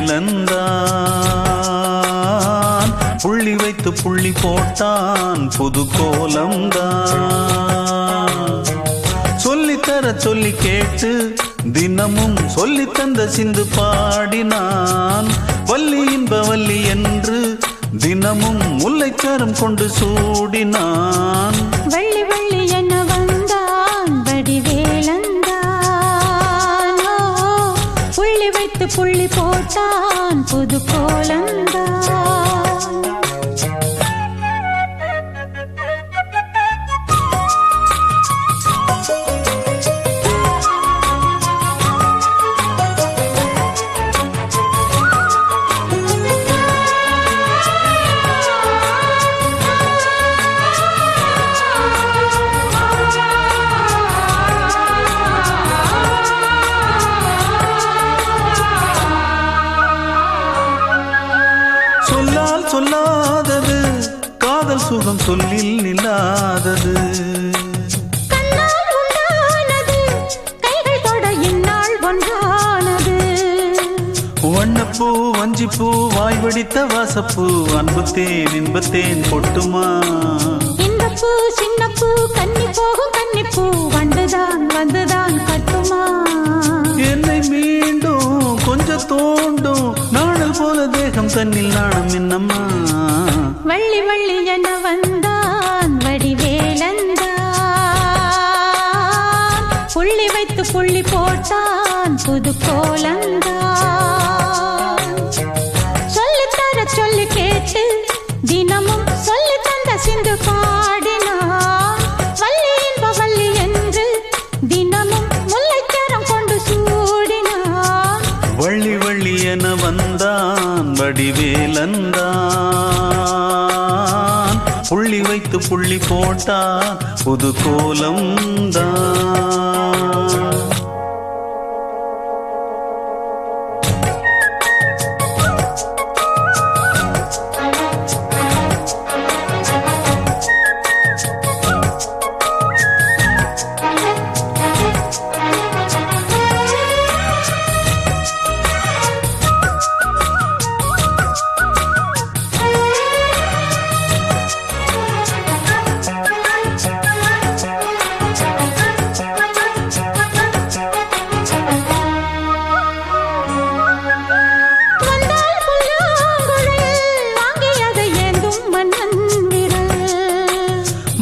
வடிவேலந்தான் புள்ளி வைத்து புள்ளி போட்டான் புது கோலம்தான். சொல்லித்தர சொல்லி கேட்டு தினமும் சொல்லி தந்த சிந்து பாடினான். வள்ளி இன்ப வள்ளி என்று தினமும் முல்லைச்சாரம் கொண்டு சூடினான். வள்ளி வள்ளி என வந்தான் வடிவேலந்தான். புள்ளி வைத்து புள்ளி போட்டான் புது கோலந்தான். சொல்லாதது காதல் சுகம் சொல்லில் நில்லாதது. கைகள் தொட இந்நாள் ஒன்றானது. வண்ணப்பூ வஞ்சிப்பூ வாய் வடித்த வாசப்பூ அன்புத்தேன் இன்பத்தேன் பொட்டுமா. இன்பப்பூ சின்னப்பூ கன்னி போகும் கன்னிப்பூ வந்துதான் வந்துதான் கட்டுமா. என்னை மீண்டும் கொஞ்சம் தோண்டும் நாடல் போல தேகம் தன்னில் நாணம் என்னம்மா. வள்ளி வள்ளி என வந்தான் வடிவேலந்தான். புள்ளி வைத்து புள்ளி போட்டான் புது கோலந்தான். சொல்லித்தர சொல்லி கேட்டு தினமும் சொல்லி தந்த சிந்து பாடினான். வள்ளி இன்ப வள்ளி என்று தினமும் முல்லைச்சாரம் கொண்டு சூடினான். வள்ளி வள்ளி என வந்தான் வடிவேலந்தான் புள்ளி வைத்து புள்ளி போட்டான் புது கோலம்தான்.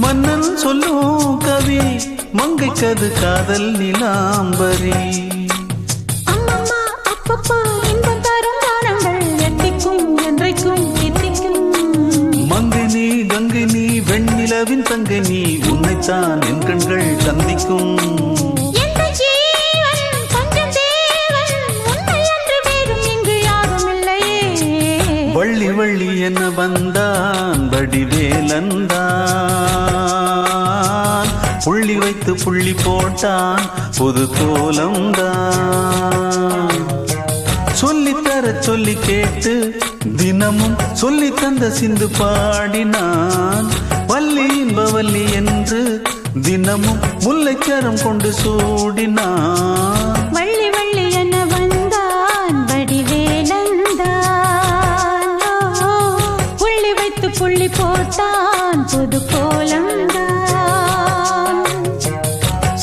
மன்னன் சொல்லும் கவி மங்கைக்கது காதல் நிலாம்பரி. அம்மம்மா அப்பப்பா இன்பம் தரும் காலங்கள் எட்டிக்கும் என்றைக்கும் எட்டிக்கும். மங்கினி கங்கினி வெண்ணிலவின் தங்கினி உன்னைத்தான் என் கண்கள் சந்திக்கும். வள்ளி வள்ளி என வந்தான் வடிவேலந்தான் புள்ளி வைத்து புள்ளி போட்டான் புது கோலம்தான். சொல்லித்தர சொல்லி கேட்டு தினமும் சொல்லி தந்த சிந்து பாடினான். வள்ளி இன்ப வள்ளி என்று தினமும் முல்லைச்சாரம் கொண்டு சூடினான். வள்ளி வள்ளி என வந்தான் வடிவேலந்தான். புள்ளி வைத்து புள்ளி போட்டான் புது கோலந்தான்.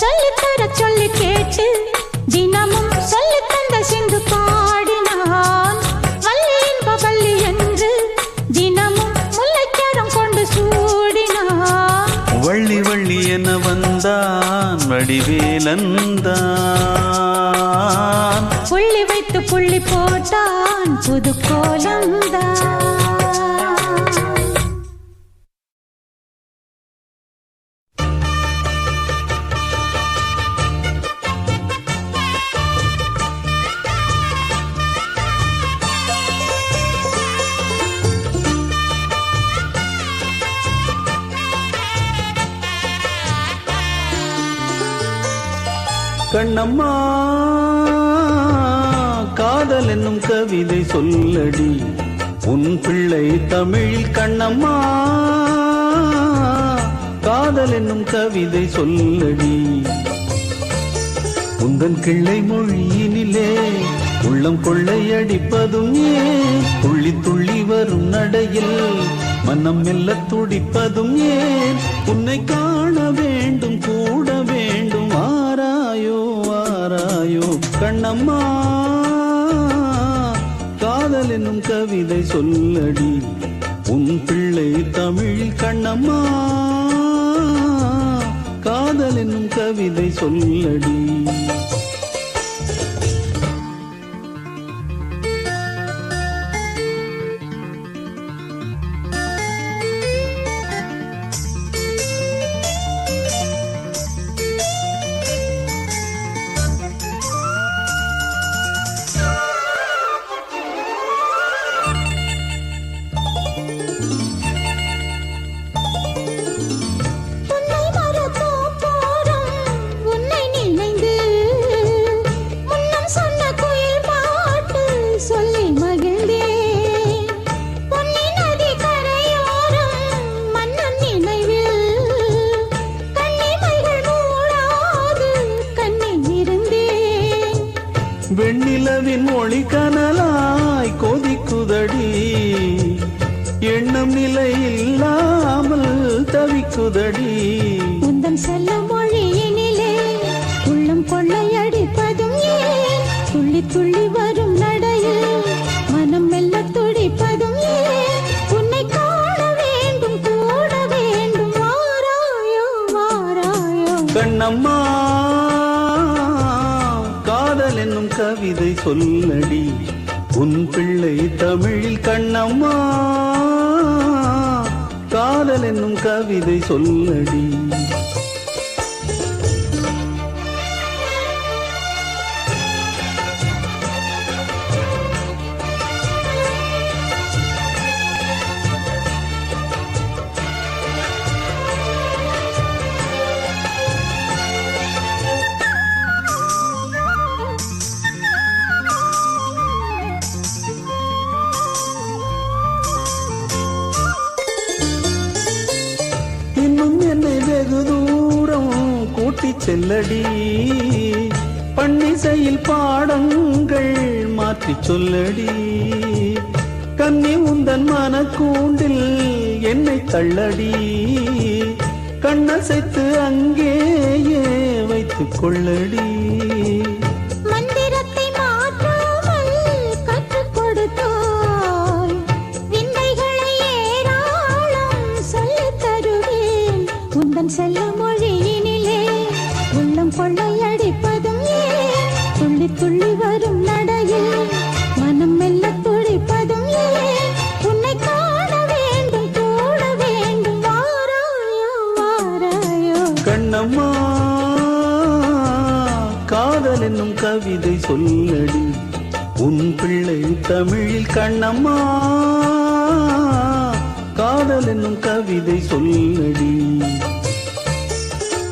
சொல்லித்தர சொல்லி கேட்டு தினமும் சொல்லி தந்த சிந்து பாடினான். வள்ளி இன்ப வள்ளி என்று தினமும் முல்லைச்சாரம் கொண்டு சூடினான். வள்ளி வள்ளி என வந்தான் வடிவேலந்தான் புள்ளி வைத்து புள்ளி போட்டான் புது கோலந்தான். கண்ணம்மா காதல் என்னும் கவிதை சொல்லடி உன் பிள்ளை தமிழில். கண்ணம்மா காதல் என்னும் கவிதை சொல்லடி உந்தன் கிள்ளை மொழியினிலே உள்ளம் கொள்ளையடிப்பதும் ஏன் துள்ளி துள்ளி வரும் நடையில் மனம் மெல்ல துடிப்பதும் ஏன் உன்னை காண வேண்டும் கூட வேண்டும் ஆராயோ ஆராயோ கண்ணம்மா காதல் என்னும் கவிதை சொல்லடி உன் பிள்ளை தமிழில் கண்ணம்மா காதல் என்னும் கவிதை சொல்லடி வெண்ணிலவின் ஒளி கனலாய் கொதிக்குதடி எண்ணம் நிலை இல்லாமல் தவிக்குதடி உந்தன் செல்ல மொழியினிலே உள்ளம் கொள்ளையடிப்பதும் ஏன் துள்ளி துள்ளி வரும் நடையில் மனம் மெல்ல துடிப்பதும் ஏன் உன்னை காண வேண்டும் கூட வேண்டும் வாராயோ வாராயோ கண்ணம்மா காதல் என்னும் கவிதை சொல்லடி உன் பிள்ளை தமிழில் கண்ணம்மா காதல் என்னும் கவிதை சொல்லடி என்னை வெகு தூரம் கூட்டி செல்லடி பன்னிசையில் பாடங்கள் மாற்றி சொல்லடி கன்னி உந்தன் மனக்கூண்டில் என்னை தள்ளடி கண்ணசைத்து அங்கேயே வைத்துக் கொள்ளடி செல்ல மொழியினிலே உள்ளம் கொள்ளையடிப்பதும் ஏன் துள்ளி துள்ளி வரும் நடையில் மனம் மெல்ல துடிப்பதும் ஏன் உன்னை காண வேண்டும் கூட வேண்டும் வாராயோ வாராயோ கண்ணம்மா காதல் என்னும் கவிதை சொல்லடி உன் பிள்ளை தமிழில் கண்ணம்மா காதல் என்னும் கவிதை சொல்லடி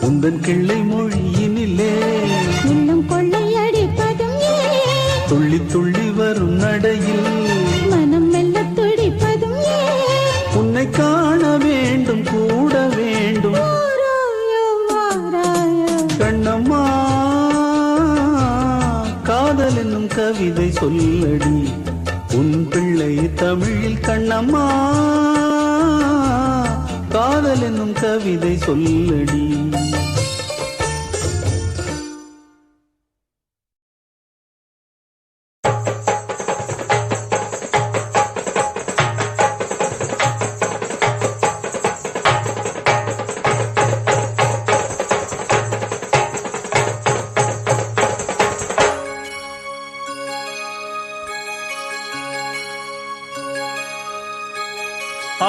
உந்தன் கிள்ளை மொழியினிலே உள்ளம் கொள்ளையடிப்பதும் ஏன் துள்ளி துள்ளி வரும் நடையில் மனம் மெல்ல துடிப்பதும் ஏன் உன்னை காண வேண்டும் கூட வேண்டும் வாராயோ வாராயோ கண்ணம்மா காதல் என்னும் கவிதை சொல்லடி உன் பிள்ளை தமிழில் கண்ணம்மா காதல் என்னும் கவிதை சொல்லடி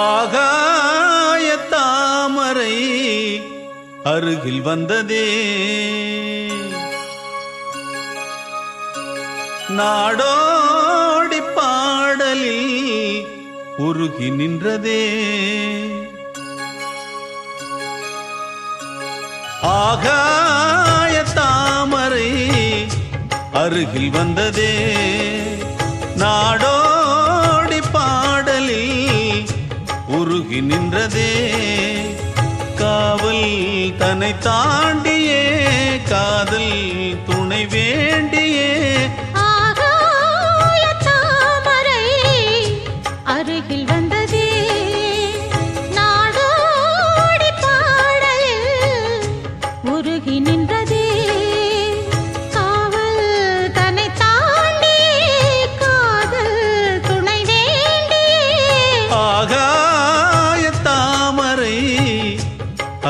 ஆகாய தாமரை அருகில் வந்ததே நாடோடி பாடலில் உருகி நின்றதே ஆகாய தாமரை அருகில் வந்ததே நாடோடி பாடலில் உருகி நின்றதே காவல் தன்னை தாண்டியே காதல் துணை வேண்டியே ஆகாய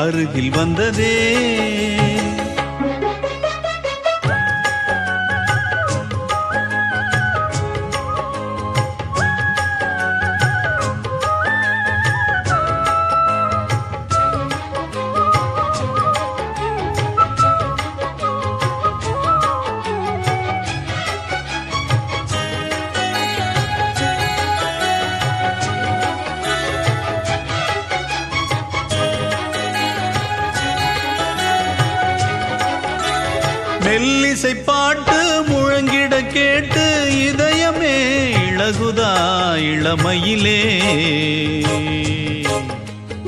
அருகில் வந்ததே. மெல்லிசை பாட்டு முழங்கிட கேட்டு இதயமே இளகுதா இளமையிலே.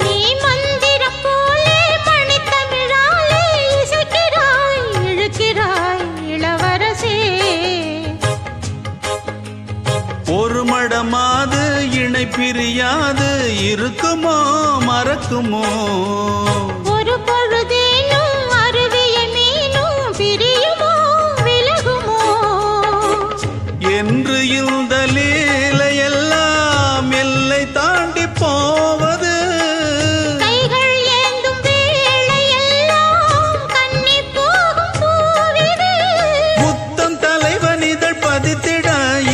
நீ மந்திரம் போலே மணித்தமிழாலே இசைக்கிறாய் இழுக்கிறாய் இளவரசே. ஒரு மடமாது இணை பிரியாது இருக்குமோ மறக்குமோ. ஒரு பொழுதேனும் அருவிய மீனும் பிரியுமோ விலகுமோ. என்று இந்த லீலையெல்லாம் எல்லை தாண்டி போவது. கைகள் ஏந்தும் வேளையெல்லாம் கண்ணி போகும் பூவிது. புத்தம் தலைவனிதழ் பதித்திட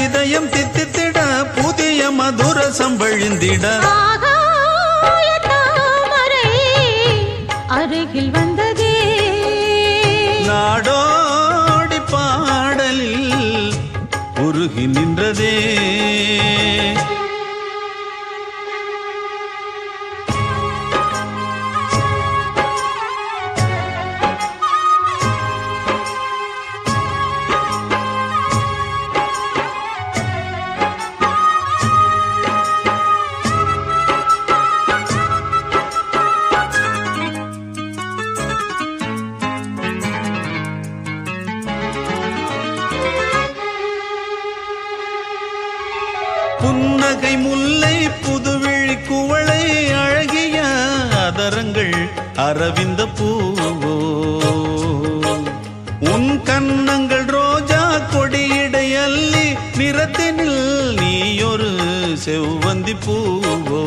இதயம் தித்தித்திட புதிய மதுரசம் வழிந்திட. ஆகாய தாமரை அருகில் வந்ததே. நாடோடி பாடலில் உருகி நின்றதே. புன்னகை முல்லை புதுவிழி குவளை அழகிய அதரங்கள் அரவிந்த பூவோ. உன் கன்னங்கள் ரோஜா கொடியிடை அள்ளி நிறத்தினில் நீயொரு செவ்வந்தி பூவோ.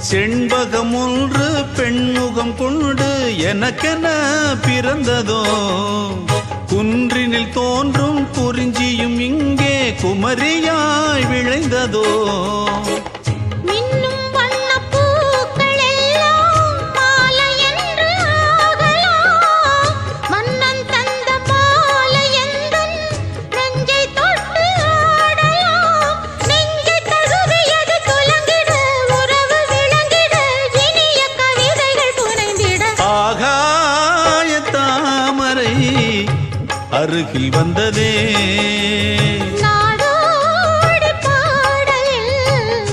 செண்பகம் ஒன்று பெண்முகம் கொண்டு எனக்கென பிறந்ததோ. குன்றினில் தோன்றும் குறிஞ்சியும் இங்கே குமரியாய் விளைந்ததோ. மின்னும் வண்ணப் பூக்கள் எல்லாம் மாலை என்று ஆகலாம். மன்னன் தந்த மாலை எந்தன் நெஞ்சை தொட்டு ஆடலாம். நெஞ்சை தழுவியது துலங்கிட உறவு விளங்கிட இனிய கவிதைகள் புனைந்திட. ஆகாய தாமரை அருகில் வந்ததே. நாடோடி பாடலில்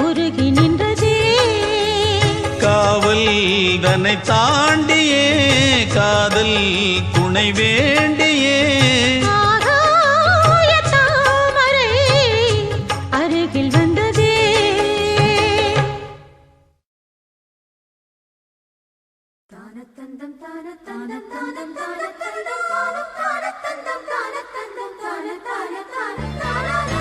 உருகி நின்றதே. காவல் தன்னை தாண்டியே காதல் துணை வேண்டியே. ஆகாய தாமரை அருகில் வந்ததே. தானத்தந்தம் தானத்தந்தம் தானம் தானத்தந்தம் தானம் தானத்தந்தம் தானத்தந்தம் தான தான தான தான.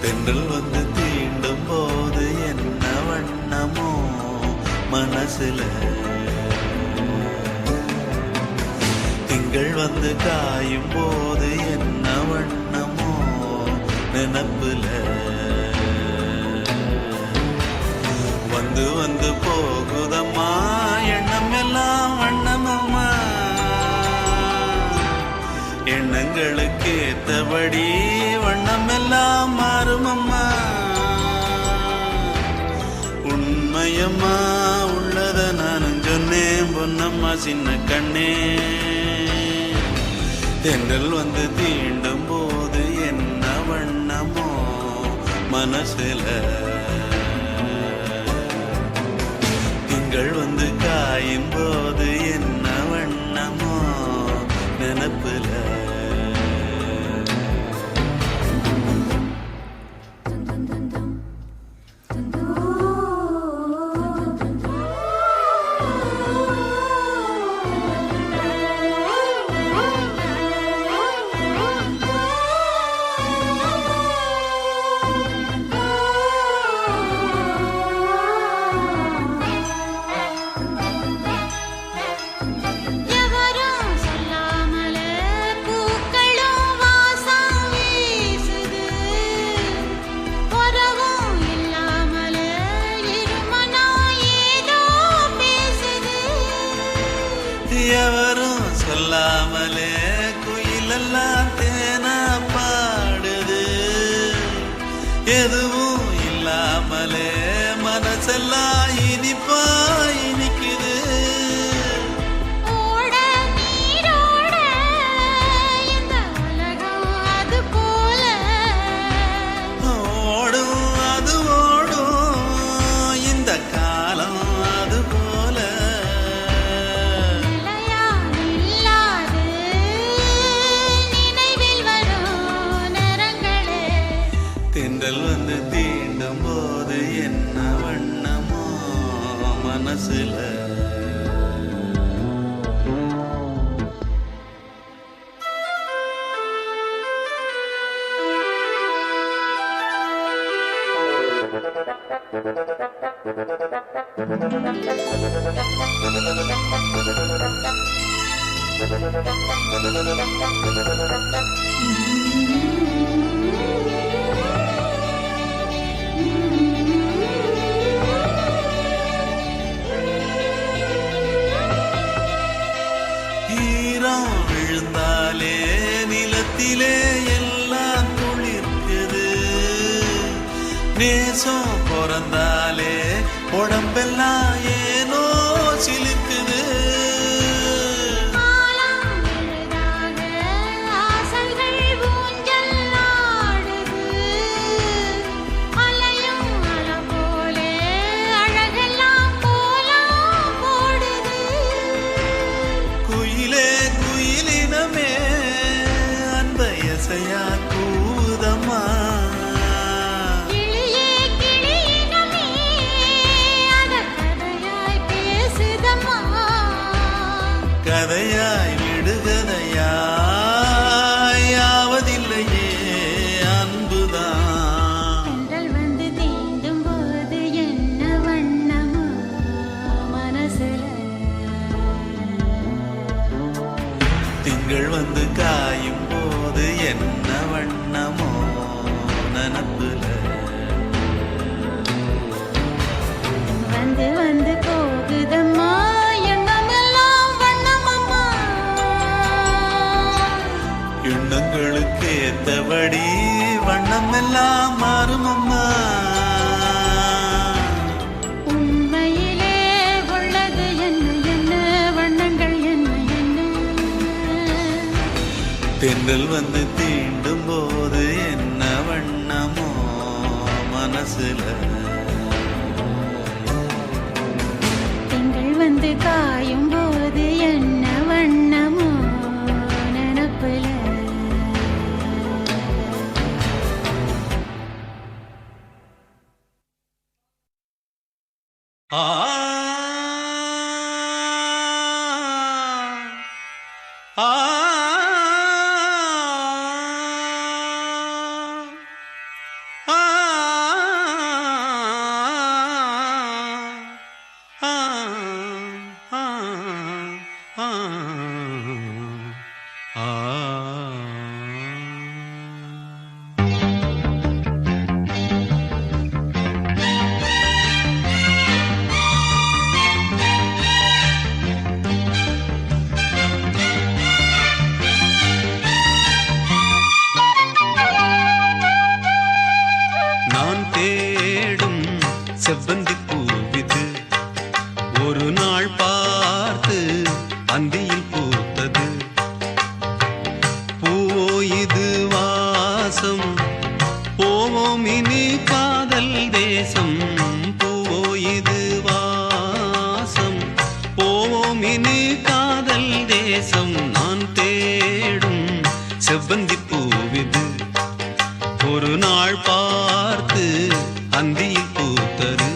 தென்றல் வந்து தீண்டும் போது என்ன வண்ணமோ மனசுல. திங்கள் வந்து காயும் போது என்ன வண்ணமோ நினப்புல. வந்து வந்து போகுதம்மா எண்ணம் எல்லாம் வண்ணமம்மா. எண்ணங்களுக்கு ஏத்தபடி வண்ணம் எல்லாம் மாறுமம்மா. உண்மையம்மா உள்ளத நானும் சொன்னேன் பொன்னம்மா சின்ன கண்ணே. தென்றல் வந்து தீண்டும் போது என்ன வண்ணமோ மனசுல. திங்கள் வந்து காயும் போது என்ன வண்ணமோ நினப்புல. எவரும் சொல்லாமலே குயிலெல்லாம் தேனா பாடுது எதுவும் இல்லாமலே மனசெல்லாம் இனிப்பா இனிக்குது தென்றல் வந்து தீண்டும் போது என்ன வண்ணமோ மனசுல ஈரம் விழுந்தாலே நிலத்திலே எல்லாம் துளிர்க்குது நேசம் பிறந்தாலே உடம்பெல்லாம் ஏனோ சிலிர்க்குது இசையா கூதம்மா கிளியே கிளியினமே அத கதையாய் பேசுதம்மா கதையாய் விடுகதையாய் ஆவதில்லையே அன்புதான் தென்றல் வந்து தீண்டும் போது என்ன வண்ணமோ மனசுல திங்கள் வந்து காயும் போது என்ன வண்ணமோ நனப்புல வந்து வந்து போகுதம்மா எண்ணமெல்லாம் வண்ணமம்மா எண்ணங்களுக்கு ஏத்தபடி வண்ணமெல்லாம் மாறுமம்மா உண்மையிலே உள்ளது என்ன என்ன வண்ணங்கள் என்ன என்ன தென்றல் வந்து தீண்டும் போது என்ன வண்ணமோ மனசுல திங்கள் வந்து காயும் போது என்ன வண்ணமோ நினப்புல ஆ ஆ நான் தேடும் செவ்வந்தி பூவிது ஒரு நாள் பார்த்து அந்தியில் பூத்தது பூவோ இது வாசம் போவோம் இனி காதல் தேசம் பூவோ இது வாசம் போவோம் இனி காதல் தேசம் நான் தேடும் செவ்வந்தி பூவிது ஒரு நாள் பார்த்து அந்தியில் பூத்தது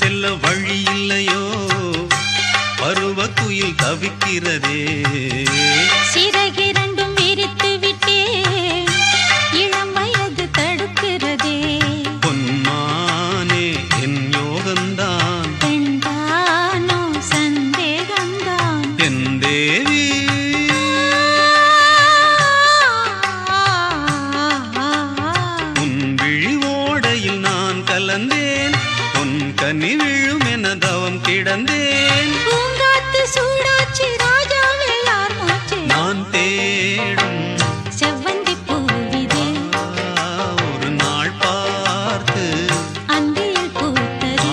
செல்ல வழி இல்லையோ பருவ குயில் தவிக்கிறதே சிறகிரண்டும் விரித்து விட்டே இளம் வயது தடுக்கிறதே பொன்மானே என் யோகந்தான் பெண்தானோ சந்தேகந்தான் என் தேவி உன் விழி ஓடையில் நான் கலந்தேன் உன் கனி விழும் என தவம் கிடந்தேன் பூங்காத்து சூடாச்சி ராஜாவே யார் மூச்சு நான் தேடும் செவ்வந்தி பூவிதே ஒரு நாள் பார்த்து அந்தியில் பூத்தது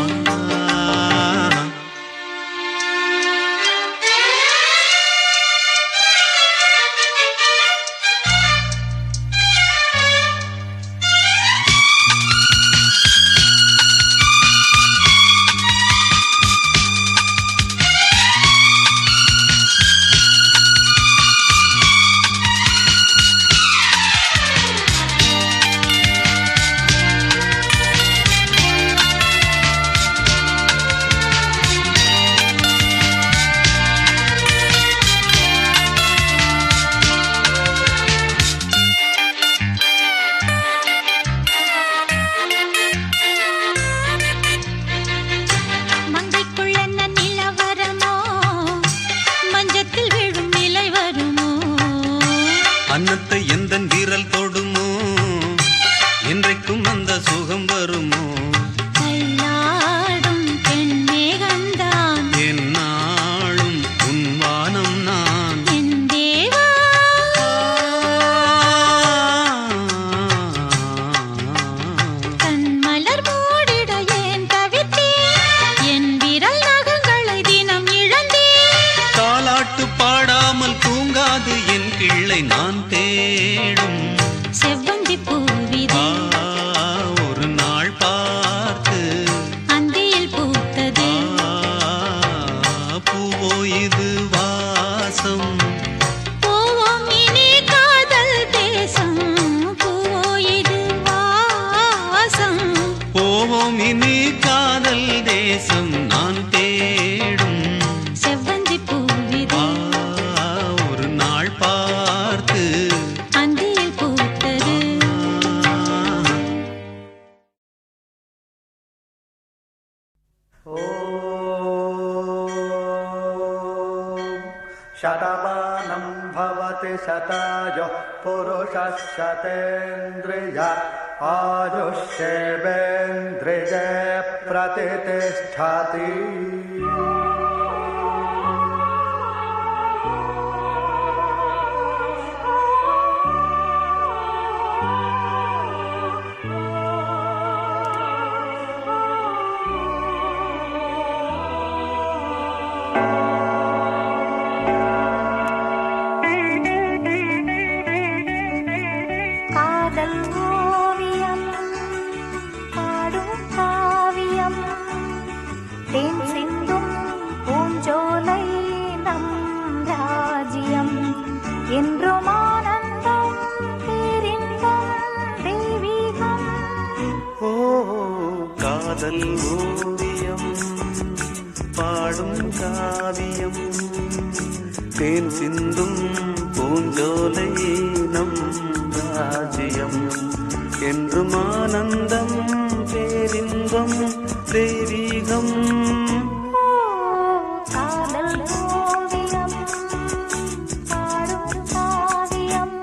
மங்கைக்குள்ளென்ன நிலவரமோ மஞ்சத்தில் விழும் நிலை வருமோ அன்னத்தை எந்த விரல் தொடுமோ என்றைக்கும் அந்த சுகம் வருமோ கைலாடும் பெண்மேகந்தான் என்னாலும் உன் வானம் நான் என் தேவா கண் மலர் மூடிட ஏன் தவித்தேன் என் விரல் நகங்களை தினம் இழந்தேன் தாலாட்டு பாடாமல் தூங்காது என் கிள்ளை நான் தேடும் செவ்வந்தி பூவிதே ஒரு நாள் பார்த்து அந்தியில் பூத்தது பூவோ இது வாசம் போவோம் இனி காதல் தேசம் பூவோ இது வாசம் போவோம் இனி காதல் தேசம் நான் தேடும் செவ்வந்தி பூவிதே ஒரு நாள் பார்த்து அந்தியில் பூத்தது शतमानं भवति शतायुः पुरुषः शतेन्द्रिय आयुष्येवेन्द्रिये प्रतिष्ठति காதல் ஓவியம் பாடும் காவியம் தேன் சிந்தும் பூஞ்சோலை நம் ராஜ்யம் என்றும் ஆனந்தம் பேரின்பம் தெய்வீகம் ஓ காதல் ஓவியம் பாடும் காவியம் தேன் சிந்தும் பூஞ்சோலை நம் ராஜ்யம் என்றும் ஆனந்தம் பேரின்பம் தெய்வீகம் காதல் ஓவியம் பாடும் காவியம்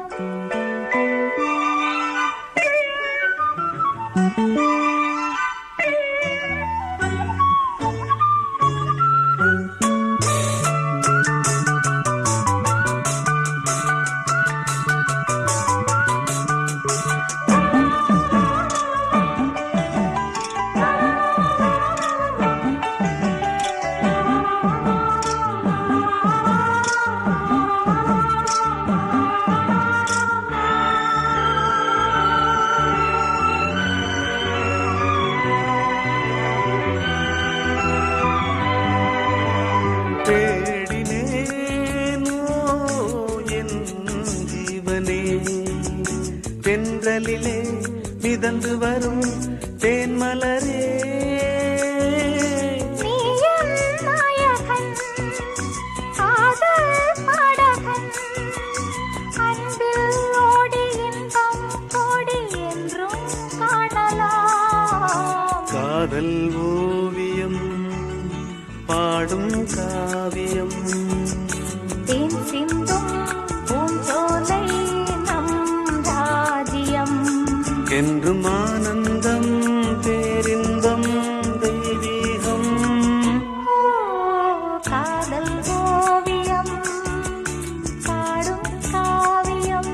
தென்றலிலே மிதந்து வரும் தேன்மலரே காதல் ஓவியம் பாடும் காவியம் தேன் சிந்தும் பூஞ்சோலை நம் ராஜ்யம் என்றும் ஆனந்தம் பேரின்பம் தெய்வீகம் காதல் ஓவியம் பாடும் காவியம்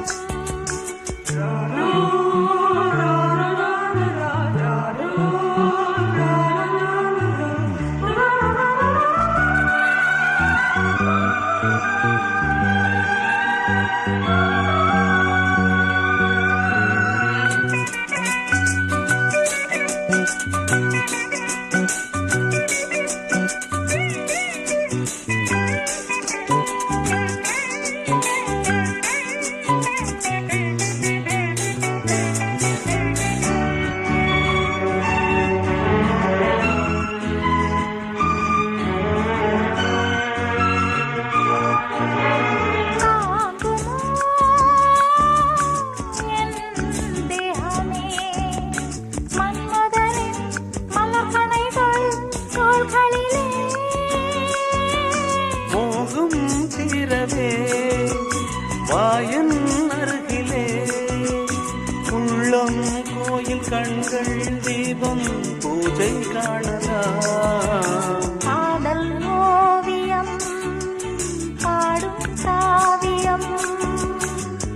மோகம் தீரவே வாயன் அருகிலே உள்ளம் கோயில் கண்கள் தீபம் பூஜை காணலாம் காதல் ஓவியம் பாடும் காவியம்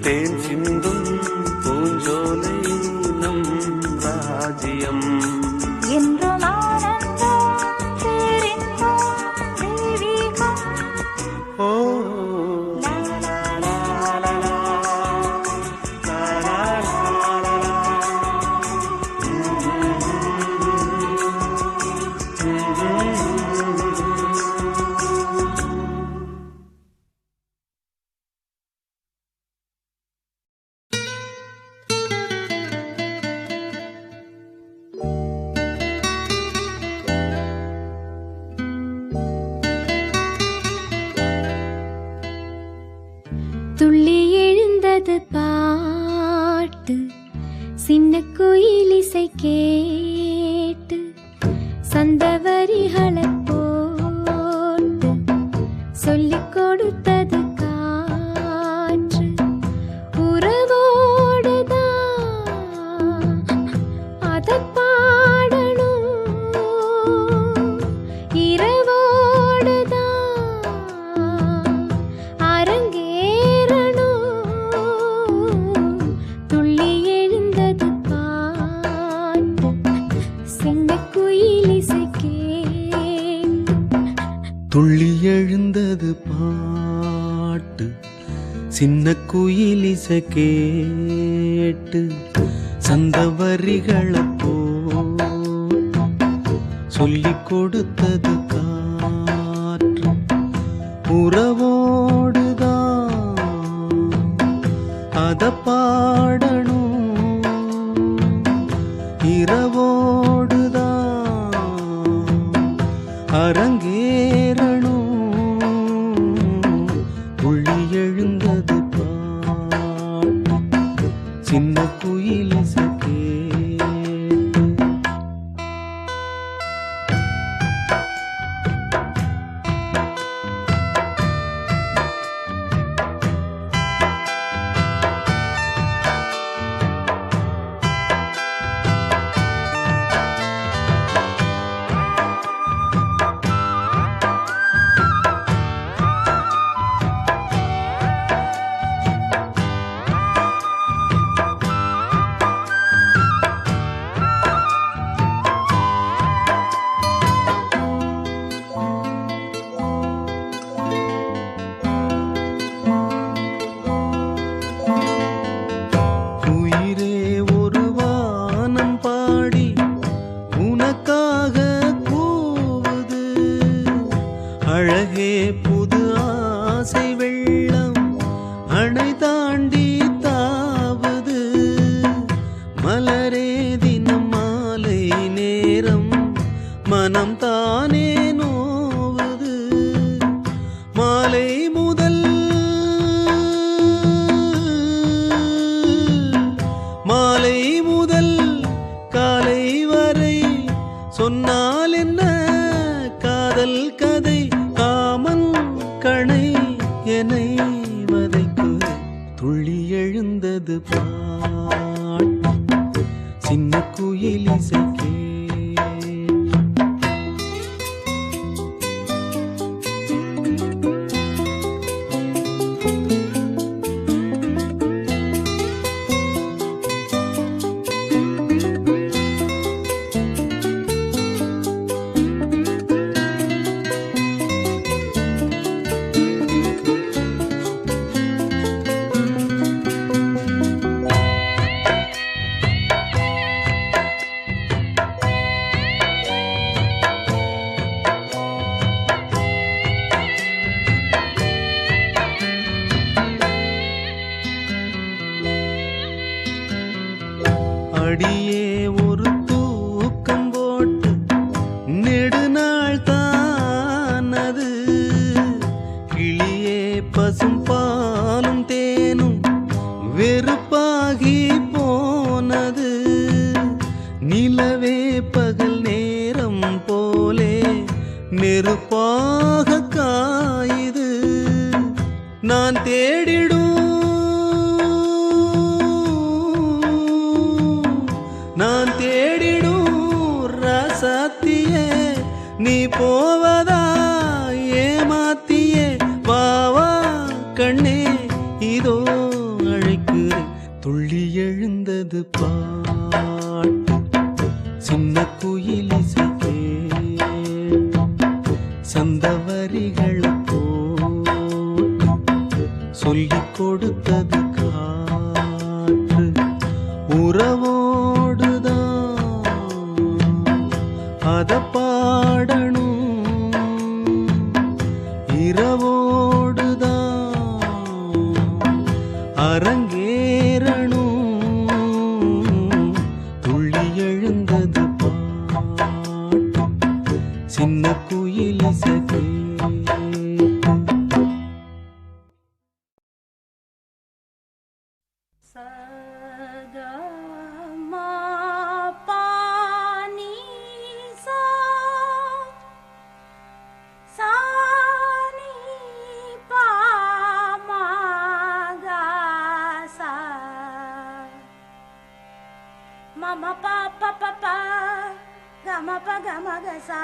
தேன் சிந்தும் பூஞ்சோலை நம் ராஜ்யம் என்றும் ஆனந்தம் பேரின்பம் தெய்வீகம் ஓ லா லா லா லா லா லா லா லா லா. துள்ளி எழுந்தது பாட்டு சின்ன குயில் இசை கேட்டு சந்தவரிகளை போட்டு சொல்லிக் கொடுத்தது காற்று உறவோடுதான் அத பாடணும் இரவோடுதான் அரங்கேறணும் துள்ளி எழுந்தது பாட்டு சின்ன குயில் இசை கேட்டு துள்ளி எழுந்தது பாட்டு சின்ன குயில் இசை கேட்டு சந்தவரிகளை போட்டு சொல்லிக் கொடுத்தது காற்று உறவோடுதான் அத பாடணும் இரவோடுதான் அரங்கேறணும் துள்ளி எழுந்தது பாட்டு சின்ன குயில் இசை கேட்டு உயிரே ஒரு வானம் பாடி உனக்காக கூவுது அழகே புது ஆசை வெள்ளம் அணை தாண்டி தாவுது மலரே தினம் மாலை நேரம் மனம் தானே நோவுது மாலை முதல் காலை வரை சொன்னால் என்ன காதல் கதை காமன் கணை என்னை வதைக்கு துள்ளி எழுந்தது பாட்டு சின்ன குயில் இசைக்கே அடியே ஒரு தூக்கம் போட்டு நெடுநாள் தானது கிளியே பசும் பாலும் தேனும் வெறுப்பாகி போனது நிலவே பகல் நேரம் போலே நெருப்பாக காயுது நான் தேடிடும் ரசத்தியே நீ போவதா ஏமாத்தியே வாவா கண்ணே இதோ அழைக்கிறேன் துள்ளி எழுந்தது பாட்டு சின்ன குயில் இசைக்கே சந்தவரிகளை போட்டு சொல்லிக் கொடுத்தது காற்று உறவோடுதான் அத பாடணும் இரவோடுதான் அரங்கேறணும் துள்ளி எழுந்தது பாட்டு சின்ன குயில் இசைக்கே Mama pa pa pa pa, gama pa gama ga sa,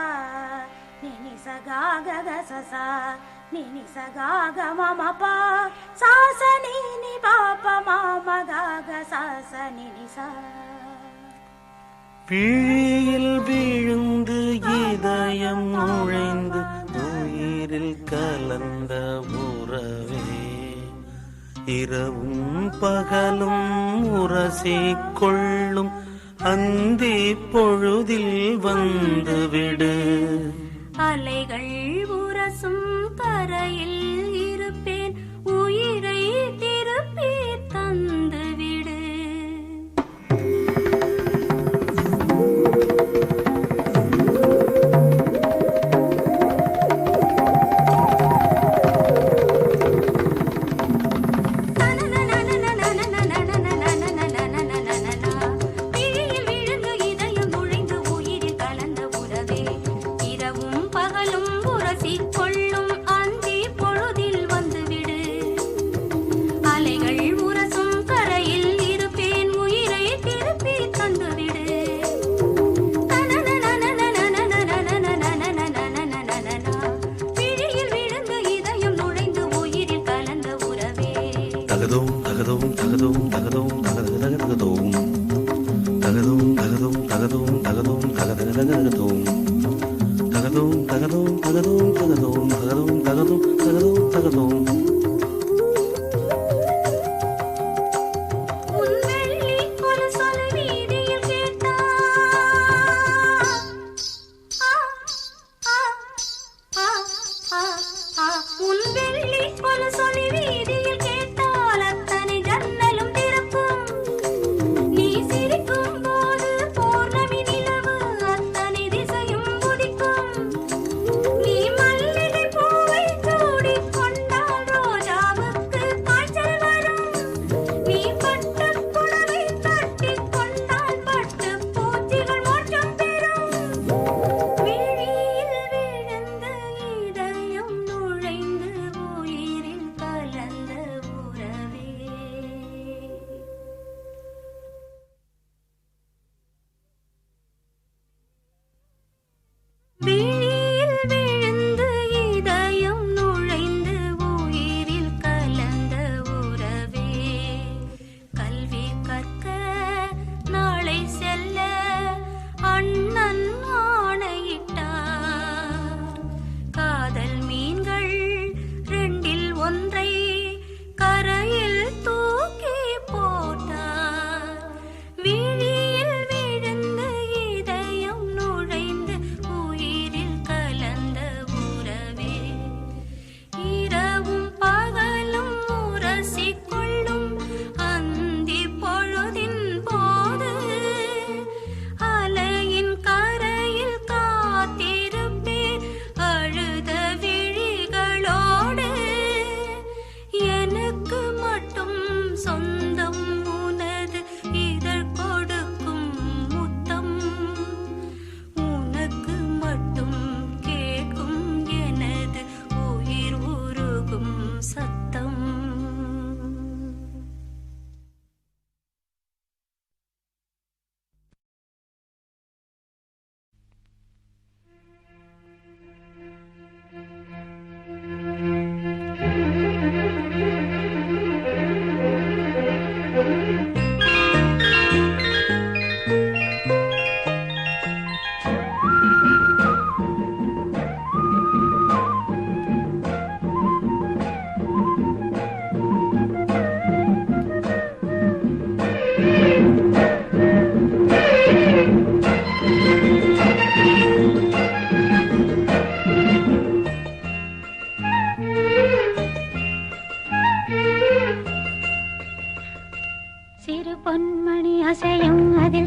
ni ni sa ga ga ga sa sa, ni ni sa ga ga mama pa, sa sa ni ni pa pa mama ga ga sa sa ni ni sa. பிழியில் விழுந்து இதயம் நுழைந்து உயிரில் கலந்த உறவே இரவும் பகலும் உரசிக்கொள்ளும் அந்தி பொழுதில் வந்துவிடு அலைகள் உரசும் கரையில் இருப்பேன் உயிரை திருப்பி தந்துவிடு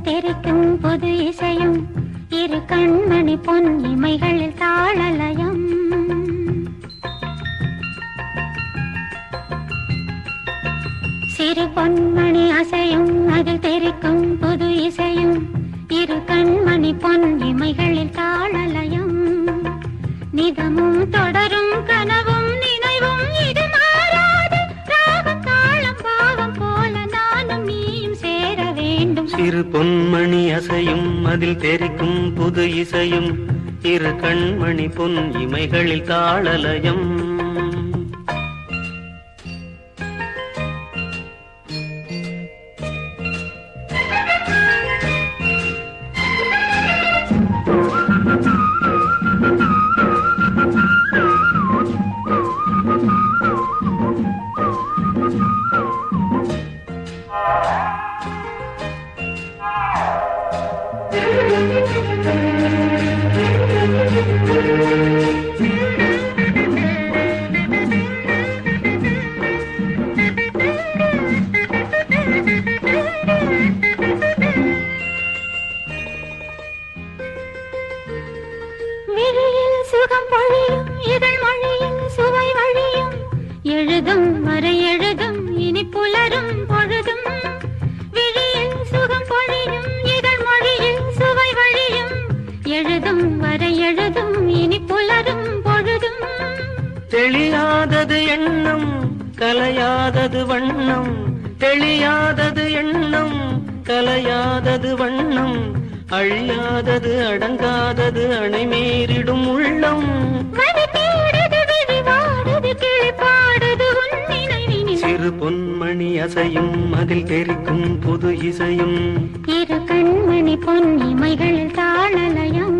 தெரிக்கும் புது இசையும் இரு கண்மணி பொன் இமைகளில் தாளலயம் சிறு பொன்மணி அசையும் அதில் தெரிக்கும் புது இசையும் இரு கண்மணி பொன் இமைகளில் தாளலயம் நிதமும் தொடரும் கனவும் நினைவும் இது மாறாது ராகம் தாளம் பாவம் போல நானும் நீயும் சேர வேண்டும் சிறு பொன்மணி அசையும் அதில் தெரிக்கும் புது இசையும் இரு கண்மணி பொன் இமைகளில் தாளலயம் விழியில் சுகம் பொழியும் இதழ் மொழியில் சுவை வழியும் எழுதும் வரை எழுதும் இனி புலரும் பொழுதும் விழியில் சுகம் பொழியும் இதழ் மொழியில் சுவை வழியும் எழுதும் வரை எழுதும் இனி புலரும் பொழுதும் தெளியாதது எண்ணம் கலையாதது வண்ணம் தெளியாதது எண்ணம் கலையாதது வண்ணம் அழியாதது அடங்காதது அணைமீறிடும் உள்ளம் மணி தேடுது விழி வாடுது கிளி பாடுது உன் நினைவினில் சிறு பொன்மணி அசையும் அதில் தெரிக்கும் புது இசையும் இரு கண்மணி பொன் இமைகளில் தாளலயம்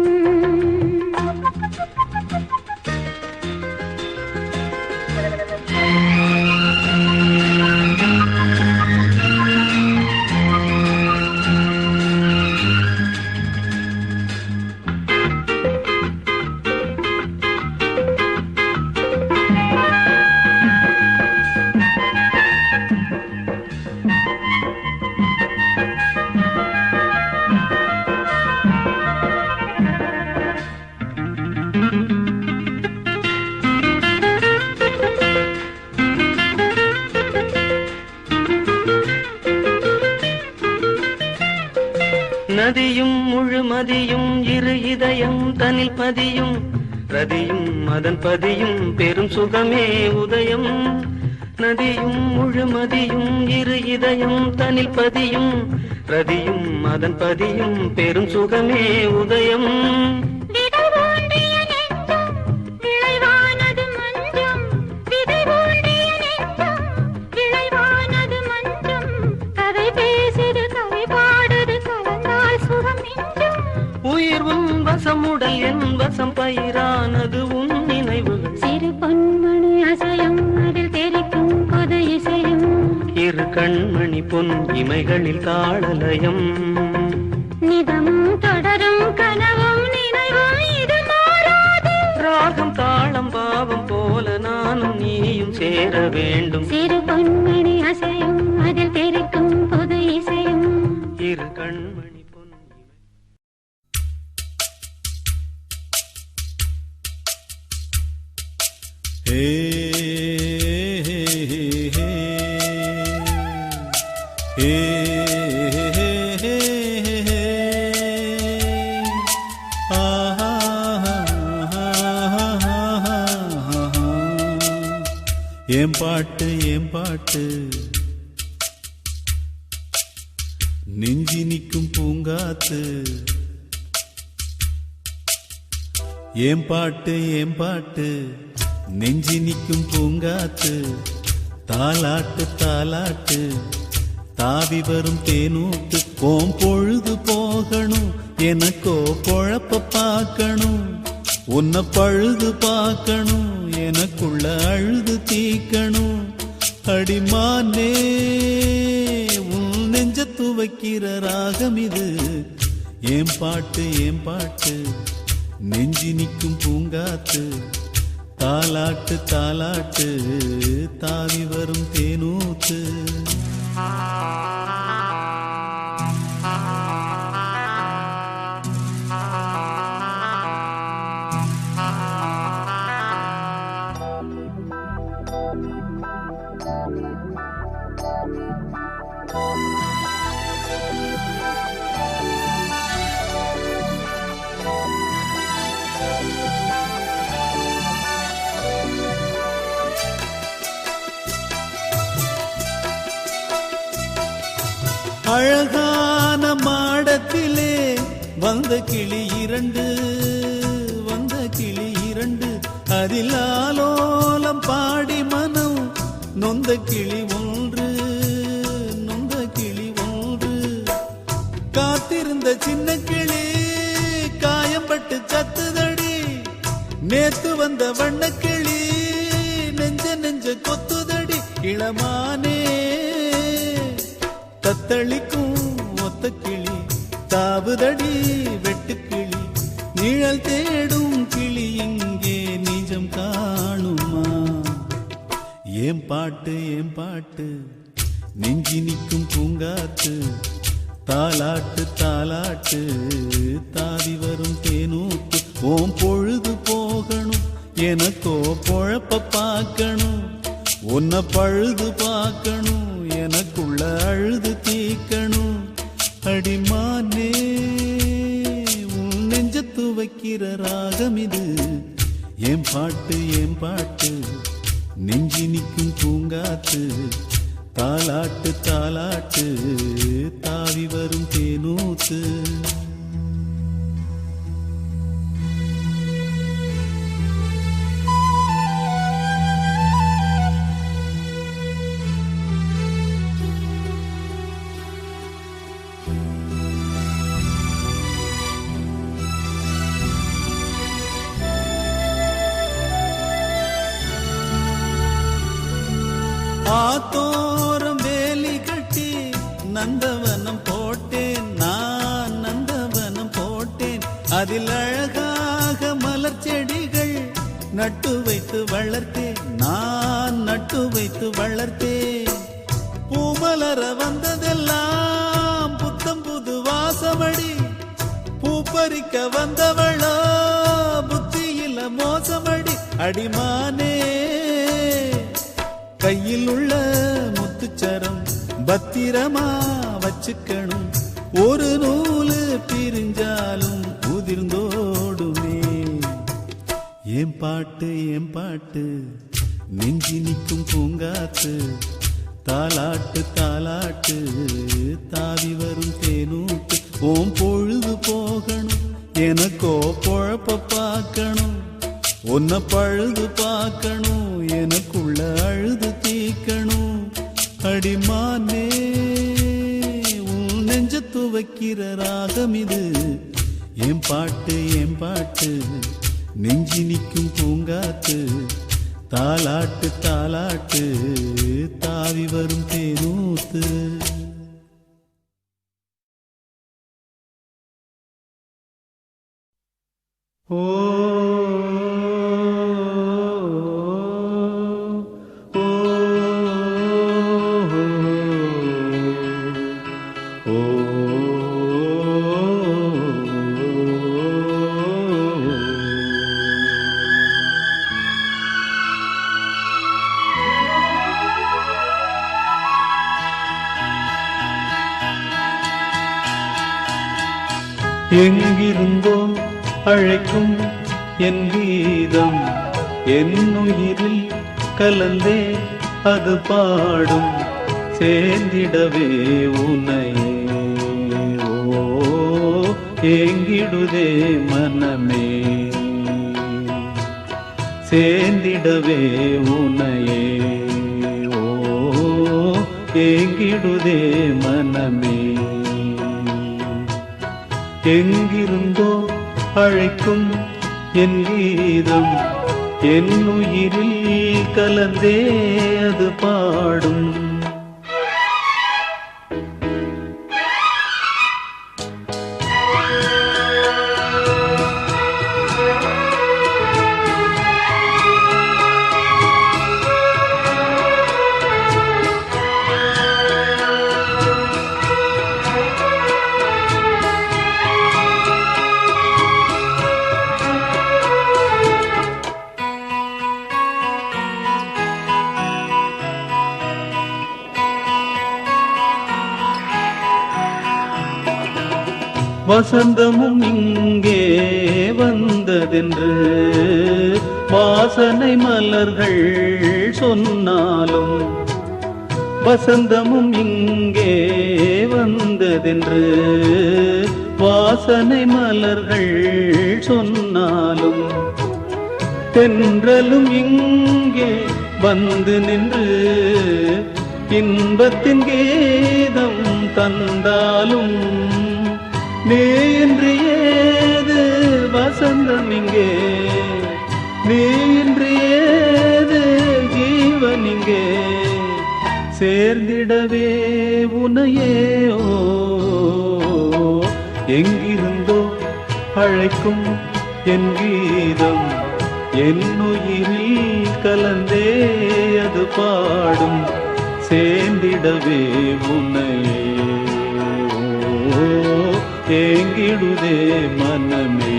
நதியும் முழுமதியும் இரு இதயம் தனில் பதியும் ரதியும் அதன் பதியும் பெரும் சுகமே உதயம் நதியும் முழுமதியும் இரு இதயம் தனில் பதியும் ரதியும் அதன் பதியும் பெரும் சுகமே உதயம் உயிர் உன் வசமுடல் என் வசம் பயிரானது உன் நினைவுகள் சிறு பொன்மணி அசையும் அதில் தெரிக்கும் புது இசையும் இரு கண்மணி பொன் இமைகளில் தாளலயம் நிதமும் தொடரும் கனவும் நினைவும் இது மாறாது ராகம் தாளம் பாவம் போல நானும் நீயும் சேர வேண்டும் சிறு பொன்மணி அசையும் அதில் தெரிக்கும் புது இசையும் இரு கண்மணி பொன் Hey, hey, hey, hey, hey, hey, ஏன் பாட்டு நெஞ்சி நிற்கும் பூங்காத்து ஏன் பாட்டு நெஞ்சி நிற்கும் பூங்காத்து தாலாட்டு தாவி வரும் தேனூத்து கோம் பொழுது போகணும் எனக்கோ பொழப்ப பார்க்கணும் உன்னை பழுது பார்க்கணும் எனக்குள்ள அழுது தீக்கணும் அடிமானே உன் நெஞ்ச துவைக்கிற ராகம் இது ஏன் பாட்டு நெஞ்சி நிற்கும் பூங்காத்து தாலாட்டு தாவி வரும் தேனூத்து அழகான மாடத்திலே வந்த கிளி இரண்டு, வந்த கிளி இரண்டு, அதில் ஆலோலம் பாடி மனம் நொந்த கிளி ஒன்று, நொந்த கிளி ஒன்று. காத்திருந்த சின்ன கிளி காயம்பட்டு சத்துதடி, நேத்து வந்த வண்ணக்கிளி நெஞ்ச நெஞ்ச கொத்துதடி. இளமானே தத்தளிக்கும் ஒத்த கிளி தாவுதடி வெட்டுக்கிளி, நிழல் தேடும் கிளி இங்கே நிஜம் காணுமா? ஏன் பாட்டு ஏன் பாட்டு நெஞ்சி நிற்கும் பூங்காத்து, தாலாட்டு தாலாட்டு தாவி வரும் தேனூத்து. ஓம் பொழுது போகணும் எனக்கோ பொழப்ப பார்க்கணும், உன்னை பழுது பார்க்கணும் எனக்குள்ள அழுது தீக்கணும். அடிமானே உன் நெஞ்சத்து வைக்கிற ராகம் இது, ஏன் பாட்டு ஏன் பாட்டு நெஞ்சி நிற்கும் பூங்காத்து, தாலாட்டு தாலாட்டு தாவி வரும் தேனூத்து. ஆத்தோரம் வேலி கட்டி நந்தவனம் போட்டேன், நான் நந்தவனம் போட்டேன். அதில் அழகாக மலர் செடிகள் நட்டு வைத்து வளர்த்தேன், நான் நட்டு வைத்து வளர்த்தேன். பூமலர வந்ததெல்லாம் புத்தம் புது வாசமடி, பூப்பறிக்க வந்தவளோ புத்தியில மோசமடி. அடிமானே கையில் உள்ள முத்துச்சரம் பத்திரமா வச்சுக்கணும், ஒரு நூலு பிரிஞ்சாலும் உதிர்ந்தோடுமே. ஏன் பாட்டு ஏன் பாட்டு நெஞ்சி நிற்கும் பூங்காத்து, தாலாட்டு தாலாட்டு தாவி வரும் தேனூத்து. ஓம் பொழுது போகணும் எனக்கோ பொழப்ப பார்க்கணும், உன்னை பழுது பார்க்கணும் எனக்குள்ள அழுது தீக்கணும். அடிமானே உன் நெஞ்சத்து வைக்கிற ராகம் இது, ஏன் பாட்டு ஏன் பாட்டு நெஞ்சி நிற்கும் பூங்காத்து, தாலாட்டு தாலாட்டு தாவி வரும் தேனூத்து. ஓ எங்கிருந்தோ அழைக்கும் என் கீதம், என் உயிரில் கலந்தே அது பாடும், சேர்ந்திடவே உன்னையே. ஓ ஏங்கிடுதே மனமே, சேர்ந்திடவே உன்னையே. ஓ ஏங்கிடுதே மனமே. எங்கிருந்தோ அழைக்கும் என் கீதம், என் உயிரில் கலந்தே அது பாடும். வசந்தமும் இங்கே வந்ததென்று வாசனை மலர்கள் சொன்னாலும், வசந்தமும் இங்கே வந்த கலந்ததென்று வாசனை மலர்கள் சொன்னாலும் தென்றலும் இங்கே வந்து நின்று இன்பத்தின் கீதம் தந்தாலும் நீ இன்று ஏது வசந்தம் இங்கே, நீ இன்று ஏது ஜீவன் இங்கே, சேர்ந்திடவே உனையே எங்கிருந்தோ அழைக்கும் என் கீதம், என் உயிரில் கலந்தே அது பாடும், சேர்ந்திடவே உனையே ஏங்கிடுதே மனமே.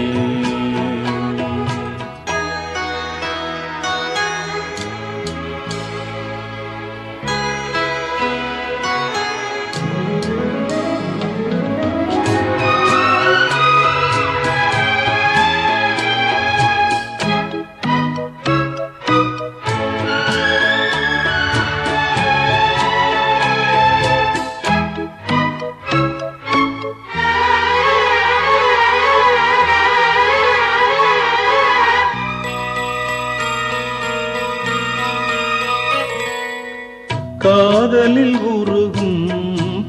காதலில் உருகும்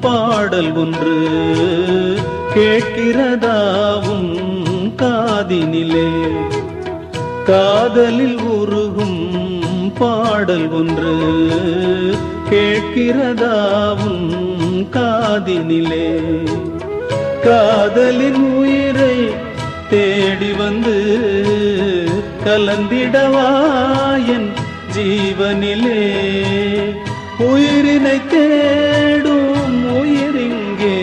பாடல் ஒன்று கேட்கிறதாவும் காதினிலே, காதலில் உருகும் பாடல் ஒன்று கேட்கிறதாவும் காதினிலே, காதலின் உயிரை தேடி வந்து கலந்திடவாயன் ஜீவனிலே, உயிரினை தேடும் உயிரிங்கே,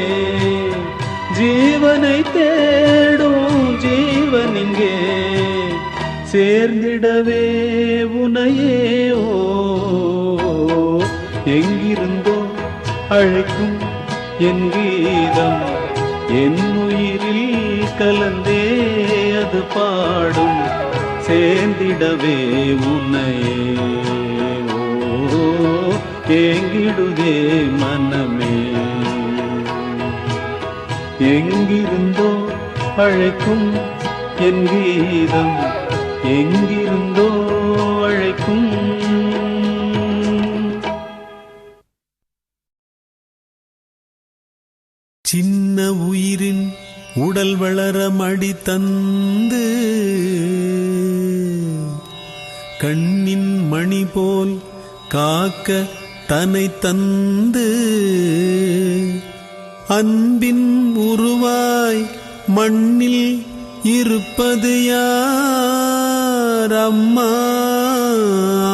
ஜீவனை தேடும் ஜீவனிங்கே, சேர்ந்திடவே உனையே எங்கிருந்தோ அழைக்கும் என் கீதம், என் உயிரில் கலந்தே அது பாடும், சேர்ந்திடவே உனையே ஏங்கிடுதே மனமே. எங்கிருந்தோ அழைக்கும் என் கீதம், எங்கிருந்தோ அழைக்கும். சின்ன உயிரின் உடல் வளர மடி தந்து கண்ணின் மணி போல் காக்க தனை தந்து அன்பின் உருவாய் மண்ணில் இருப்பது யார்? அம்மா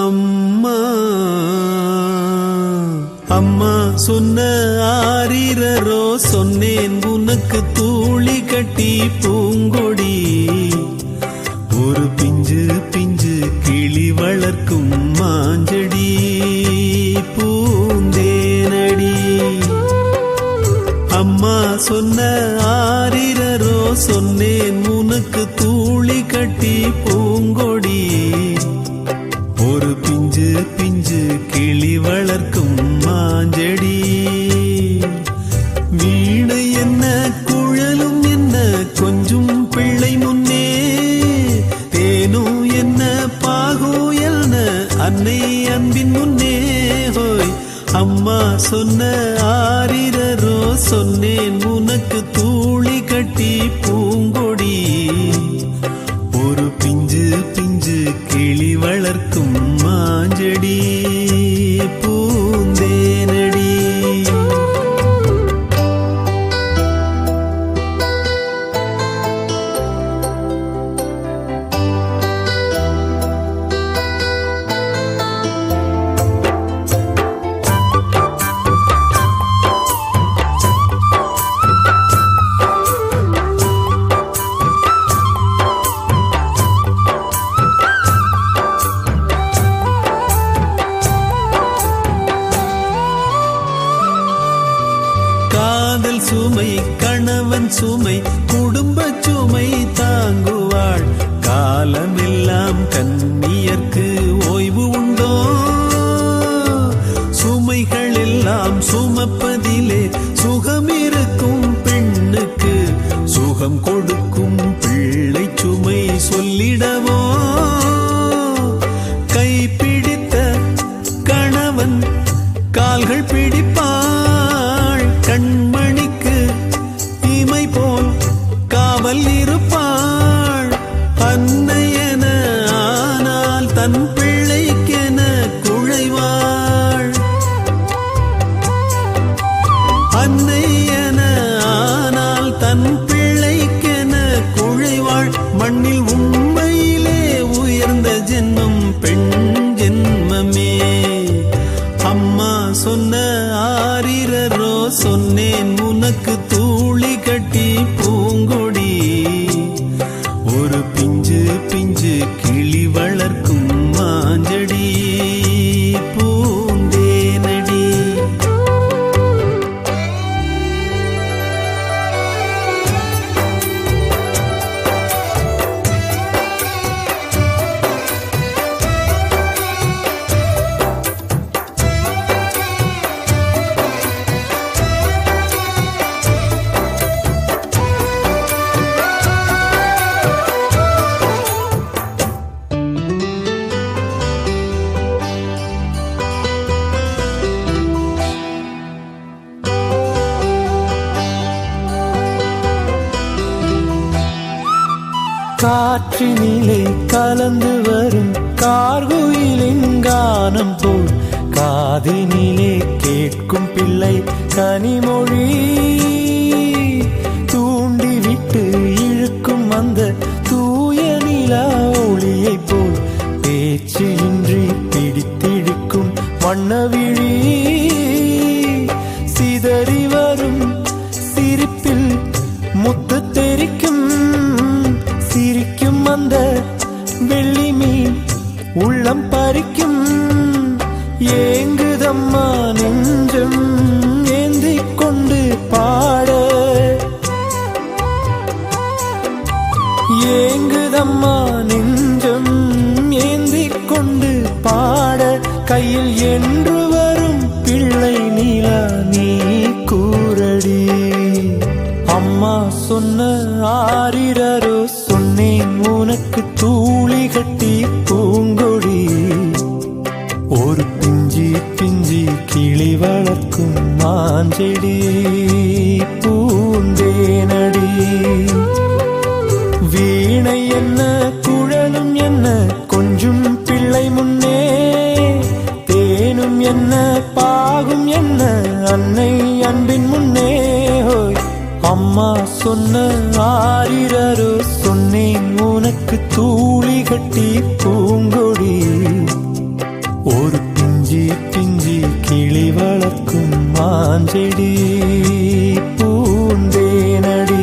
அம்மா அம்மா சொன்ன ஆரிரரோ சொன்னேன் உனக்கு தூளி கட்டி பூங்கொடி, ஒரு பிஞ்சு பிஞ்சு கிளி வளர்க்கும் மாஞ்செடி பூந்தேனடி. அம்மா சொன்ன ஆரிரரோ சொன்னேன் உனக்கு தூளி கட்டி பூங்கொடி, ஒரு பிஞ்சு பிஞ்சு கிளி வளர்க்கும் மாஞ்செடி. வீணை என்ன குழலும் என்ன கொஞ்சம் பிள்ளை முன்னே, தேனும் என்ன பாகோ என்ன அன்னை அன்பின் முன்னே ஹோய். அம்மா சொன்ன ஆரிரரோ சொன்னேன் உனக்கு தூளி கட்டி பூங்கொடி, ஒரு பிஞ்சு பிஞ்சு கிளி வளர்க்கும் மாஞ்செடி பூந்தேனடி. காதல் சுமை கணவன் சுமை குடும்ப சுமை தாங்குவாள், காலமெல்லாம் கன்னியர்க்கு ஓய்வு உண்டோ? சுமைகள் எல்லாம் சுமப்பதிலே சுகம் இருக்கும் சுகம் கொடுக்கும் பிள்ளை சுமை சொல்லிடவோ கைப்பிடித்த கணவன் கால்கள் பிடிப்பாள் கண்மணிக்கு இமை போல் காவல் இருப்பாள் அன்னையென ஆனால் தன் பிள்ளைக்கென குழைவாள் அன்னையென ஆனால் தன் பிள்ளைக்கென குழைவாள் மண்ணில் உண்மையிலே உயர்ந்த ஜென்மம் பெண் ஜென்மமே அம்மா சொன்ன ஆரிரரோ சொன்னேன் உனக்கு தூளி கட்டி பூங்கொடி ஒரு பிஞ்சு பிஞ்சு கிளி வளர்க்கும் மாஞ்சடி பூந்தேனடி காற்றினிலே கலந்து வரும் கார்குயிலின் கானம் போல் காதினிலே கேட்கும் பிள்ளை கனிமொழி தூண்டிவிட்டு இழுக்கும் அந்த தூய நிலா ஒளியை போல் பேச்சு இன்றி பிடித்திழுக்கும் வண்ணவிழி சிதறி வரும் சிரிப்பில் முத்து தெரிக்கும் சிரிக்கும் அந்த வெள்ளி மீன் உள்ளம் பறிக்கும் ஏங்குதம்மா நெஞ்சம் ஏந்திக் கொண்டு பாட ஏங்குதம்மா நெஞ்சம் ஏந்திக் கொண்டு பாட கையில் என்று வரும் பிள்ளை நீலா நீ கூரடி அம்மா சொன்ன ஆரிரரோ சொன்னேன் உனக்கு தூளி கட்டி பூங்கொடி ஒரு பிஞ்சி பிஞ்சி கிளி வளர்க்கும் மாஞ்செடி பூந்தேனடி வீணை என்ன குழலும் என்ன கொஞ்சம் பிள்ளை முன்னே தேனும் என்ன பாகும் என்ன அன்னை அன்பின் முன்னே ஹோய் அம்மா சொன்ன ஆரிரரோ சொன்னேன் உனக்கு தூளி கட்டி பூங்கொடி ஒரு பிஞ்சி பிஞ்சி கிளி வளர்க்கும் மாஞ்செடி பூந்தேனடி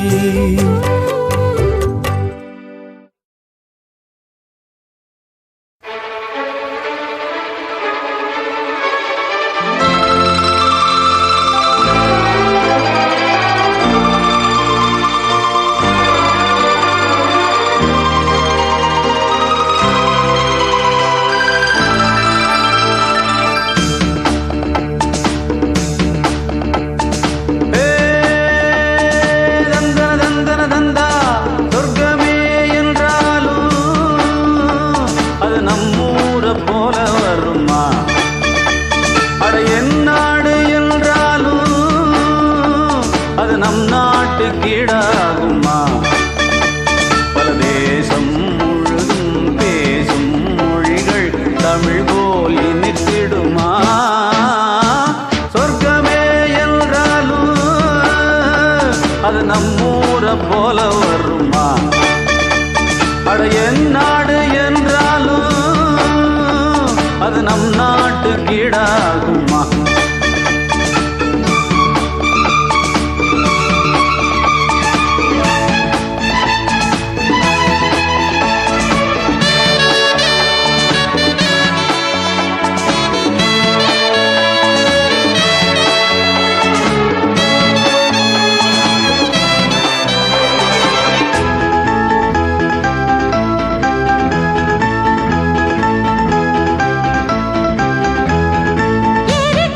ஏறி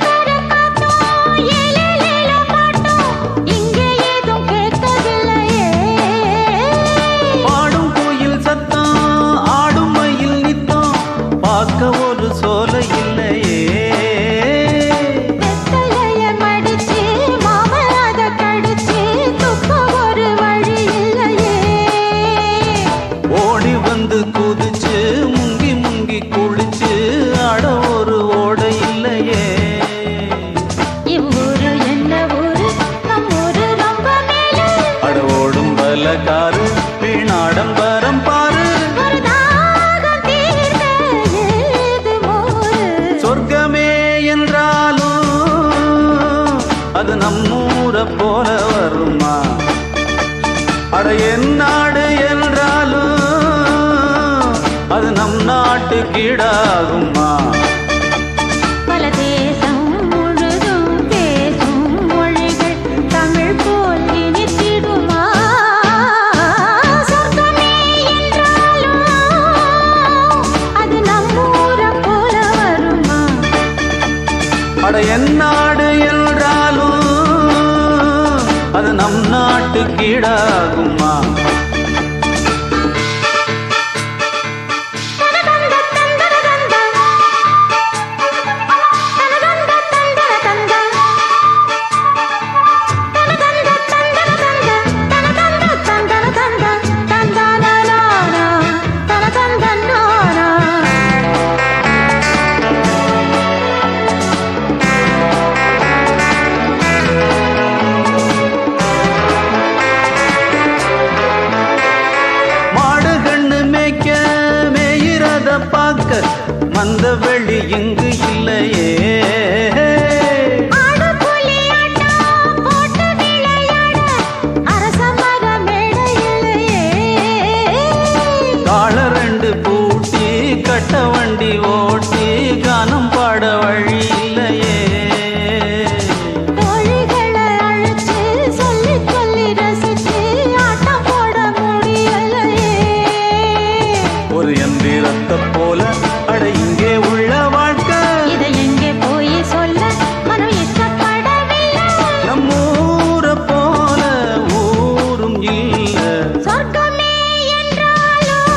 காரு வீணாடம்பரம் பாரு ஒரு தாகம் தீர்க்க ஏது மோரு சொர்க்கமே என்றாலும் அது நம்மூரை போல வருமா அட என் நாடு என்றாலும் அது நம் நாட்டு கீடாகுமா பல தேசம் முழுதும் பேசும் மொழிகள் தமிழ் போல் இனித்திடுமா சொர்க்கமே என்றாலும் அது நம்மூரை போல வருமா அட என் நாடு என்றாலும் அது நம் நாட்டு கீடாகுமா மந்த வெளி இங்கு இல்லையே கால ரெண்டு பூட்டி கட்ட வண்டி ஓட்டி கானம் பாட வழி இல்லையே ஒரு எந்திரத்தை போல அட இங்கே உள்ள வாழ்க்கை இதை எங்கே போய் சொல்ல மனம் இஷ்டப்படவில்லை நம்மூரை போல ஊரும் இல்ல சொர்க்கமே என்றாலும்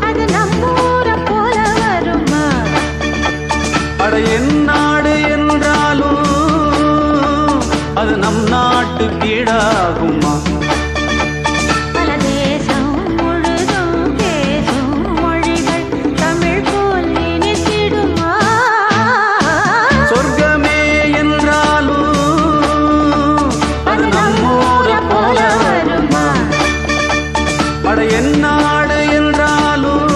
அது நம்மூரை போல வருமா அட என் நாடு என்றாலும் அது நம் நாட்டு கீழாகுமா பல தேசம் முழுதும் பேசும் மொழிகள் தமிழ் போல் இனித்திடுமா சொர்க்கமே என்றாலும் அது நம்மூரை போல வருமா அட என் நாடு என்றாலும்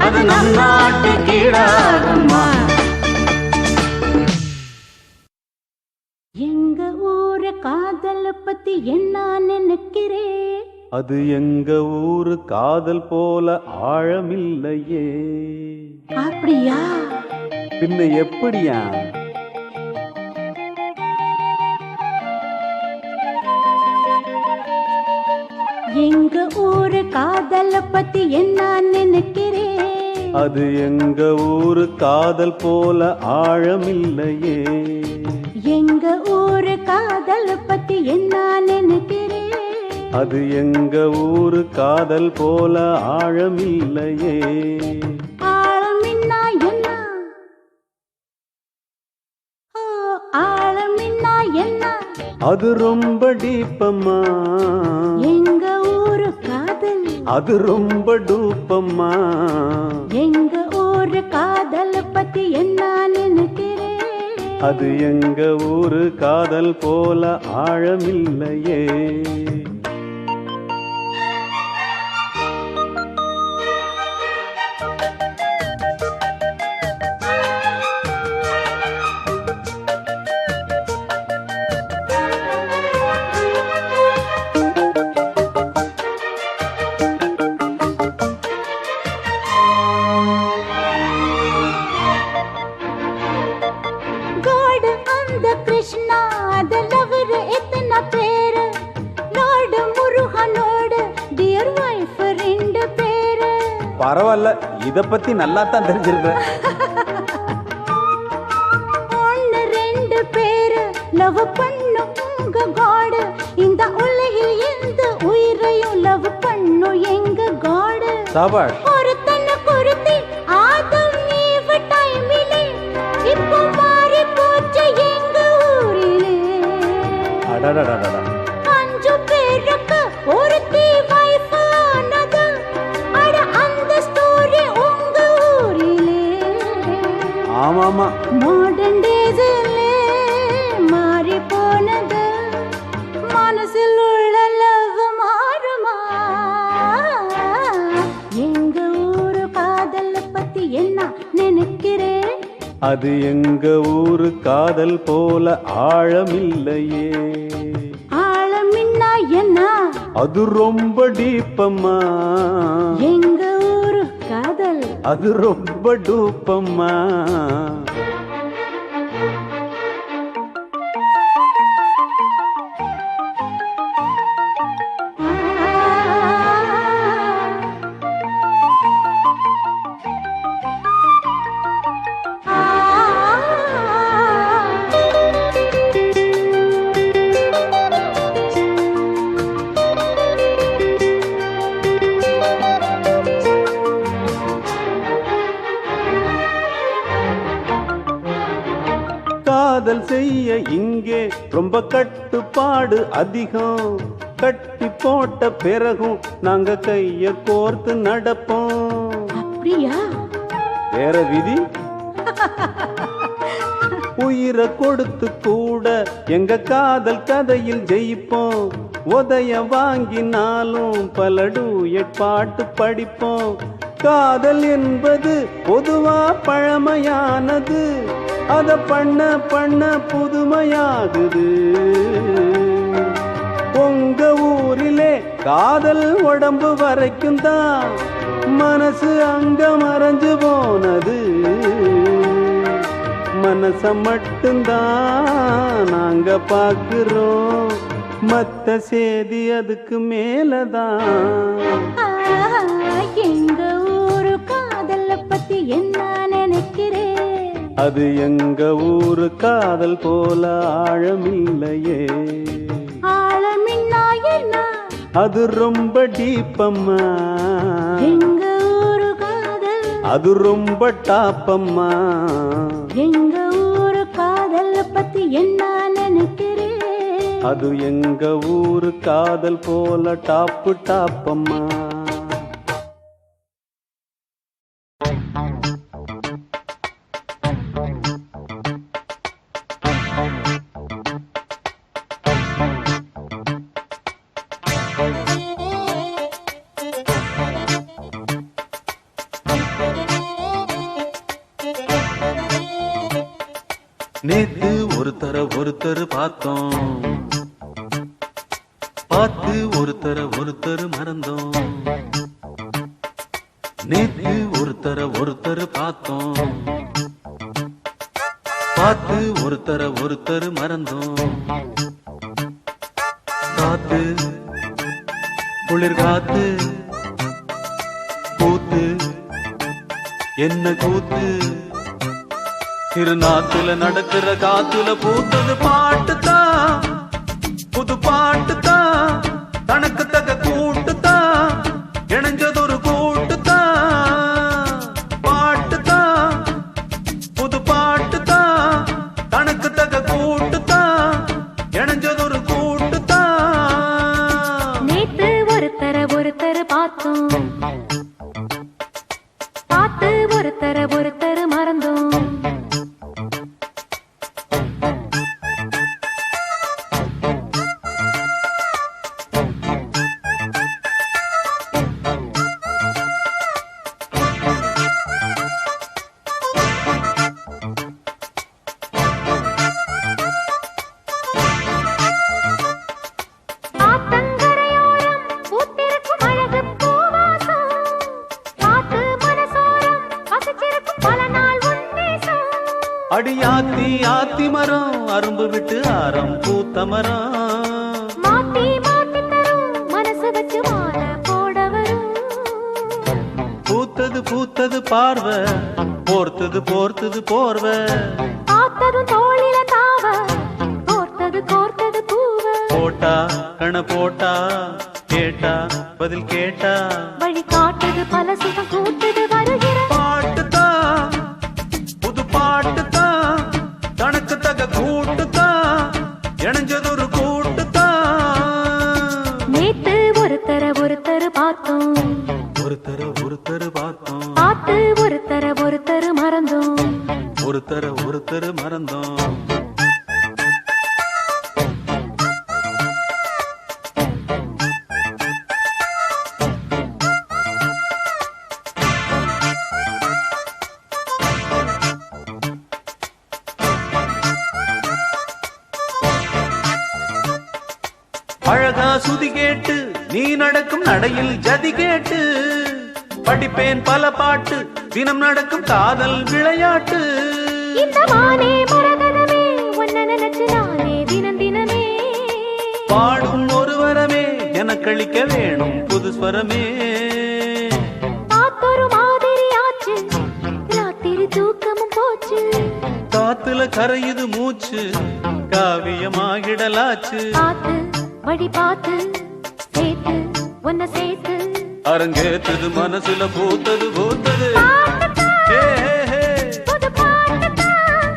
அது நம் நாட்டு கீழாகுமா எங்க ஊரு காதல் பத்தி என்ன நினைக்கிறேன் அது எங்க ஊரு காதல் போல ஆழமில்லையே அப்படியா பின்ன எப்படியா எங்க ஊரு காதல் பத்தி என்ன நினைக்கிறேன் அது எங்க ஊரு காதல் போல ஆழமில்லையே எங்க ஊரு காதல் பத்தி என்ன நினைக்கிறேன் அது எங்க ஊரு காதல் போல ஆழமில்லையே ஆழமின்னா என்ன ஓ ஆழமின்னா என்ன அது ரொம்ப டீப்பம்மா எங்க ஊரு காதல் அது ரொம்ப டூப்பம்மா எங்க ஊரு காதல் பத்தி என்ன நினைக்கிறேன் அது எங்க ஊரு காதல் போல ஆழமில்லையே God and the Krishna, the lover इतना पेर, Lord முருகனோட dear wife ரெண்டு பேரு. பரவாயில்ல இத பத்தி நல்லா தான் தெரிஞ்சிருக்க ஒன்னு ரெண்டு பேரு லவ் பண்ணும் உங்க God, இந்த உலகில் எந்த உயிரையும் லவ் பண்ணும் எங்க God. சாபாஷ் ஒருத்தனை பொறுத்தி ஆதம் ஈவ் டைமிலே இப்போ மாறி போச்சு எங்க ஊரிலே அடடடடடா 5 பேருக்கு ஒருத்தி வைஃப் ஆனது அட அந்த ஸ்டோரி உங்க ஊரிலே ஆமாமா மாடர்ன் டேஸ்ல மாறி போனது மனசில் மனசுக்குள் உள்ள லவ் மாறுமா? எங்க ஊரு காதல் பத்தி என்ன நினைக்கிறேன்? அது எங்க ஊரு காதல் போல ஆழமில்லையே. ஆழமின்னா என்ன? அது ரொம்ப டீப்பம்மா. எங்க ஊரு காதல் அது ரொம்ப டூப்பம்மா. காதல் செய்ய இங்கே ரொம்ப கட்டுப்பாடு அதிகம். கட்டி போட்ட பிறகும் நாங்க கைய கோர்த்து நடப்போம். அப்படியா? வேற விதி? உயிரை கொடுத்து கூட எங்க காதல் கதையில் ஜெயிப்போம். உதய வாங்கினாலும் பல டூயட் பாட்டு படிப்போம். காதல் என்பது பொதுவா பழமையானது. அத பண்ண பண்ண புதுமையாகுது. உங்க ஊரிலே காதல் உடம்பு வரைக்கும் தான், மனசு அங்க மறைஞ்சு போனது. மனச மட்டும்தான் நாங்க பார்க்கிறோம், மத்த சேதி அதுக்கு மேலதான். எங்க ஊரு காதல பத்தி என்ன நினைக்கிறேன்? அது எங்க ஊரு காதல் போல ஆழமில்லையே. ஆழமின்னா என்ன? அது ரொம்ப டீப்பம்மா. எங்க ஊரு காதல் அது ரொம்ப டாப்பம்மா. எங்க ஊரு காதல் பத்தி என்ன நினைக்கிறேன்? அது எங்க ஊரு காதல் போல டாப்பு டாப்பம்மா. நேத்து ஒருத்தர் பார்த்தோம், பார்த்து ஒருத்தர் மறந்தோம். நேத்து ஒருத்தர் பார்த்தோம், பார்த்து ஒருத்தர் மறந்தோம். காத்து குளிர் காத்து கூத்து என்ன கூத்து. திருநாத்துல நடக்கிற காத்துல பூத்தது பாட்டுதான், புது பாட்டுதான். தனக்கு தக கூட்டுதான், இணைஞ்சதொரு கூட்டுதான். பாட்டுதான் புது பாட்டுதான், தனக்கு தக கூட்டுதான், இணைஞ்சதொரு கூட்டுதான். நேத்து ஒருத்தர் பார்த்தோம், பார்த்து ஒருத்தர் மறந்தோம். அடியாத்தி ஆத்தி மரம் அரும்பு விட்டு ஆரம் பூத்த மரம். மாத்தி மாத்தி தரும் மனசு வச்சு மாற போட வரும். பூத்தது பார்வை, போர்த்தது போர்வை. பார்த்ததும் தோளில தாவ, கோர்த்தது பூவ. போட்டா கண போட்டா, கேட்டா பதில் கேட்டா. வழி காட்டுது பல சுகம் கூட்டுது வருகிற பாட்டுதான் புது பாட்டுதான், தனக்கு தக கூட்டுதான், இணைஞ்சதொரு கூட்டுதான். நேத்து ஒருத்தர் பார்த்தோம், ஒருத்தர் பார்த்தோம், பார்த்து ஒருத்தர் மறந்தோம். ஒருத்தர் மறந்தோம். அழகா சுதி கேட்டு நீ நடக்கும் நடையில் ஜதி கேட்டு படிப்பேன் பல பாட்டு தினம் நடக்கும் காதல் விளையாட்டு இந்த மானே மரகதமே உன்னை நினைச்சு நானே தினம் தினமே பாடும் ஒரு வரமே எனக்களிக்க வேணும் புது ஸ்வரமே காத்தொரு மாதிரி ஆச்சு ராத்திரி தூக்கமும் போச்சு காத்துல கரையுது மூச்சு காவியமாகிடலாச்சு பார்த்து வழி பார்த்து சேர்த்து உன்னை சேர்த்து அரங்கேற்றது மனசுல பூத்தது பூத்தது ஹே, ஹே, ஹே. புது பாட்டுதான்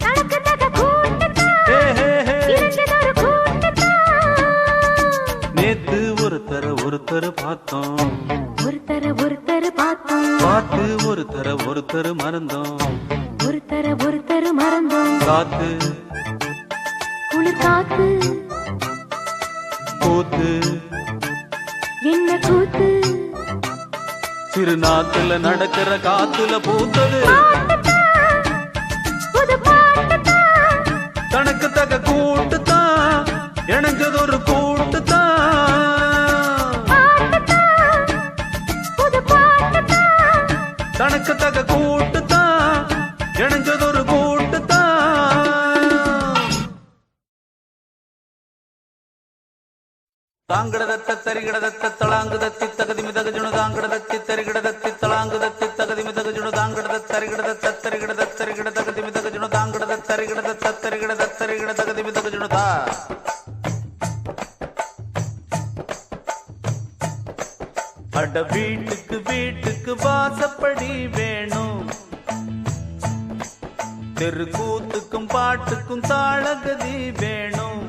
தனக்கு தக கூட்டுதான் ஹே, ஹே, ஹே. இருந்ததொரு கூட்டுதான் நேத்து ஒருத்தர பார்த்தோம் ஒருத்தர பார்த்தோம் பார்த்து ஒருத்தர மறந்தோம் ஒருத்தர மறந்தோம் காத்து குளிர் காத்து கூத்து என்ன கூத்து சிறு நாத்துல நடக்கிற காத்துல பூத்தது பாட்டுதான் புது பாட்டுதான் தனக்கு தக கூட்டுத்தான் இணைஞ்சதொரு கூட்டுத்தான் பாட்டுதான் புது பாட்டுதான் தனக்கு தக கூட்டுத்தான் இணைஞ்சதொரு கூட்டுத்தான் தாங்கடதத்த தரிகடதத்த தளாங்குதத்தி தகதி மிதகஜுணு தாங்கடதத்தி தரிகடதத்தி தளாங்குதத்தி தகதி மிதகஜுணு தாங்கடத தரிகடதத்த தரிகடத தரிகட தகதி மிதகஜுணு தாங்கடத தரிகடதத்த தரிகடத தரிகட தகதி மிதகஜுணு தா அட வீட்டுக்கு வாசப்படி வேணும் தெருக்கூத்துக்கும் பாட்டுக்கும் தாளகதி வேணும்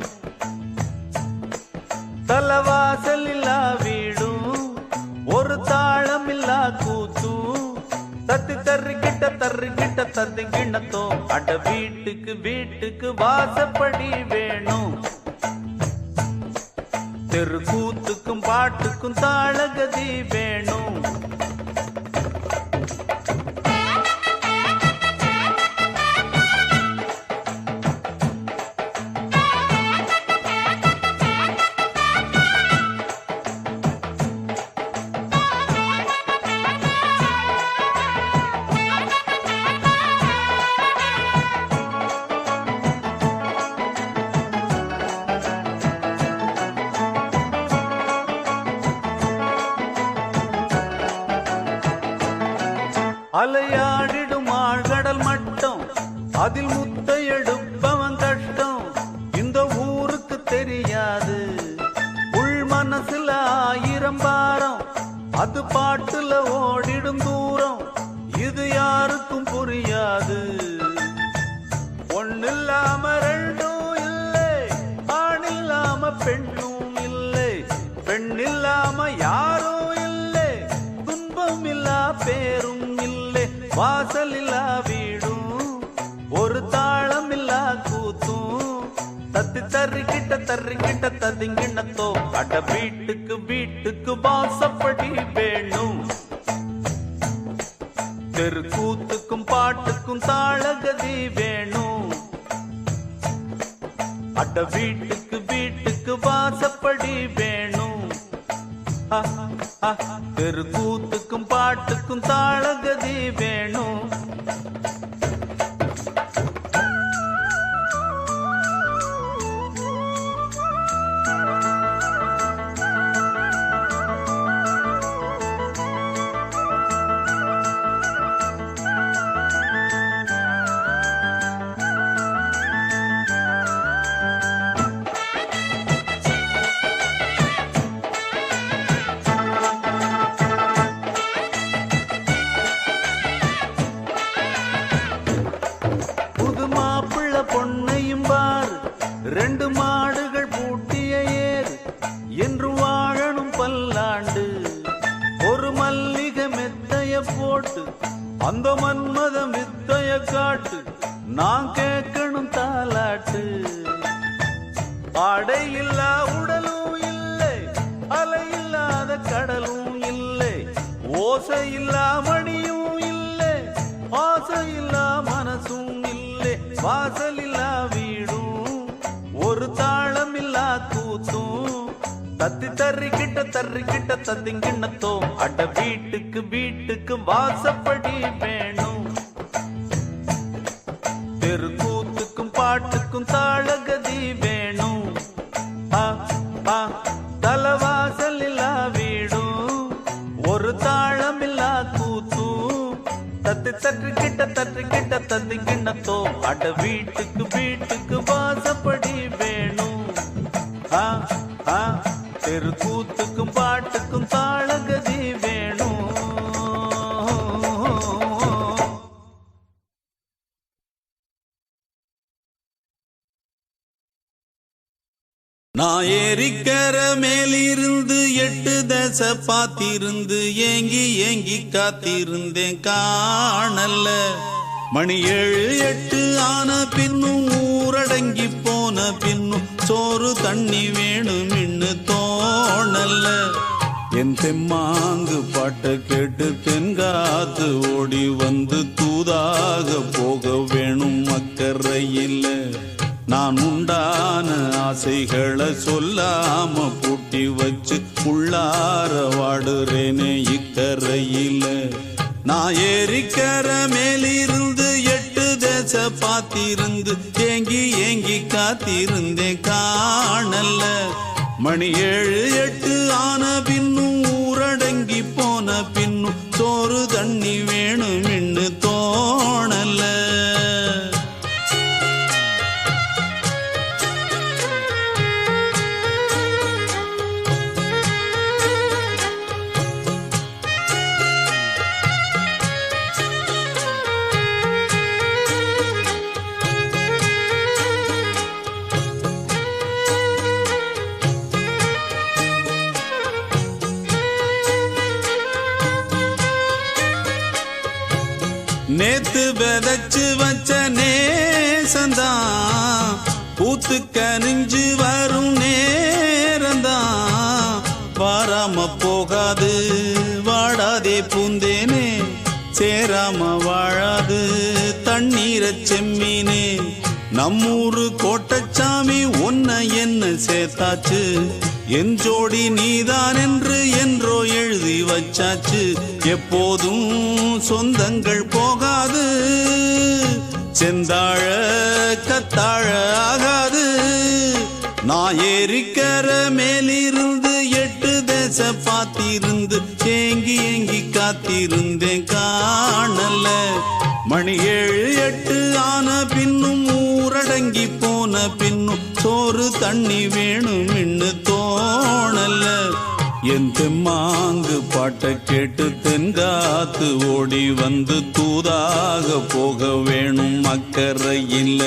தலவாசல் இல்லா வீடும் ஒரு தாளம் இல்லா கூத்தும் தத்தி தர்றிக்கிட்ட தத்திங்கிண்ணத்தோ அட வீட்டுக்கு வாசப்படி வேணும் தெருக்கூத்துக்கும் பாட்டுக்கும் தாளகதி வேணும் அலையாடிடும் ஆழ்கடல் மட்டம் அதில் முத்தை எடுப்பவன் கஷ்டம் இந்த ஊருக்கு தெரியாது உள் மனசுல 1000 பாரம் அது பாட்டுல ஓடிடும் தூரம் இது யாருக்கும் புரியாது ஒன்னில்லாம ரெண்டும் இல்லை ஆண் இல்லாம பெண்ணும் இல்லை பெண் இல்லாம யாரும் இல்லை துன்பம் இல்லா பேரும் வாசல் இல்லா வீடும் ஒரு தாளம் இல்லா கூத்தும் தத்தி தர்றிக்கிட்ட ததிங்கிண்ணத்தோ அட வீட்டுக்கு வாசப்படி வேணும் தெருக்கூத்துக்கும் பாட்டுக்கும் தாளகதி வேணும் அட வீட்டுக்கு வாசப்படி வேணும் தெருக்கூத்துக்கும் பாட்டுக்கும் தாளகதி வேணும் பொன்னையும் பார் 2 மாடுகள் பூட்டிய ஏர் என்று வாழணும் பல்லாண்டு ஒரு மல்லிகை மெத்தைய போட்டு அந்த மன்மத வித்தைய காட்டு நான் கேட்கணும் தாலாட்டு ஆடை இல்லா உடலும் இல்லை அலை இல்லாத கடலும் இல்லை ஓசை இல்லா மணியும் இல்லை ஆசை இல்லா மனசும் இல்லை வாசல் இல்லா வீடும் ஒரு தாளம் இல்லா கூத்தும் தத்தி தர்றிக்கிட்ட தத்திங்கிண்ணத்தோ அட வீட்டுக்கு வாசப்படி வேணும். தெருக்கூத்துக்கும் பாட்டுக்கும் தாளகதி வேணும். தலவாசல் இல்லா வீடும் ஒரு தாளமில்லா கூத்தும். தத்தி தர்றிக்கிட்ட தத்திங்கிண்ணத்தோ அட வீட்டுக்கு வாசப்படி வேணும். தெருக்கூத்துக்கும் பாட்டுக்கும் தாளகதி வேணும். நான் ஏரிக்கர மேலிருந்து 8 தசை பாத்திருந்து ஏங்கி காத்திருந்தேன் காணல்ல. மணி 7 8 ஆன பின்னும் ஊரடங்கி போன பின்னும் சோறு தண்ணி வேணும் இன்னு தோணல்ல. என் தெம்மாங்கு பாட்டை கேட்டு தென்காத்து ஓடி வந்து தூதாக போக வேணும் அக்கறையில். நான் உண்டான ஆசைகளை சொல்லாம பூட்டி வச்சு உள்ளார வாடுறேனே இக்கரையில. நான் ஏரிக்கர மேலிருந்து 8 தசை பாத்திருந்து ஏங்கி காத்திருந்தேன் காணல்ல. மணி 7 8 ஆன பின்னும் ஊரடங்கி போன பின்னும் சோறு தண்ணி வேணும் இன்னு தோணல்ல. நேத்து விதைச்சு வச்ச நேசந்தான் பூத்து கனிஞ்சு வரும் நேரந்தான். வாராம போகாது வாடாதே பூந்தேனே சேராம வாழாது தண்ணீரை செம்மீனே. நம்மூரு கோட்டச்சாமி ஒன்ன என்ன சேர்த்தாச்சு என் ஜோடி நீதான் என்று என்றோ எழுதி வச்சாச்சு. எப்போதும் சொந்தங்கள் போகாது செந்தாழ கத்தாழ ஆகாது. நான் ஏரிக்கர மேலிருந்து 8 தசை பாத்திருந்து ஏங்கி காத்திருந்தேன் காணல்ல. மணி 7 8 ஆன பின்னும் ஊரடங்கி போன பின்னும் சோறு தண்ணி வேணும் இன்னு தோணல்ல. என் தெம்மாங்கு பாட்டை கேட்டு தென்காத்து ஓடி வந்து தூதாக போக வேணும் அக்கறையில்.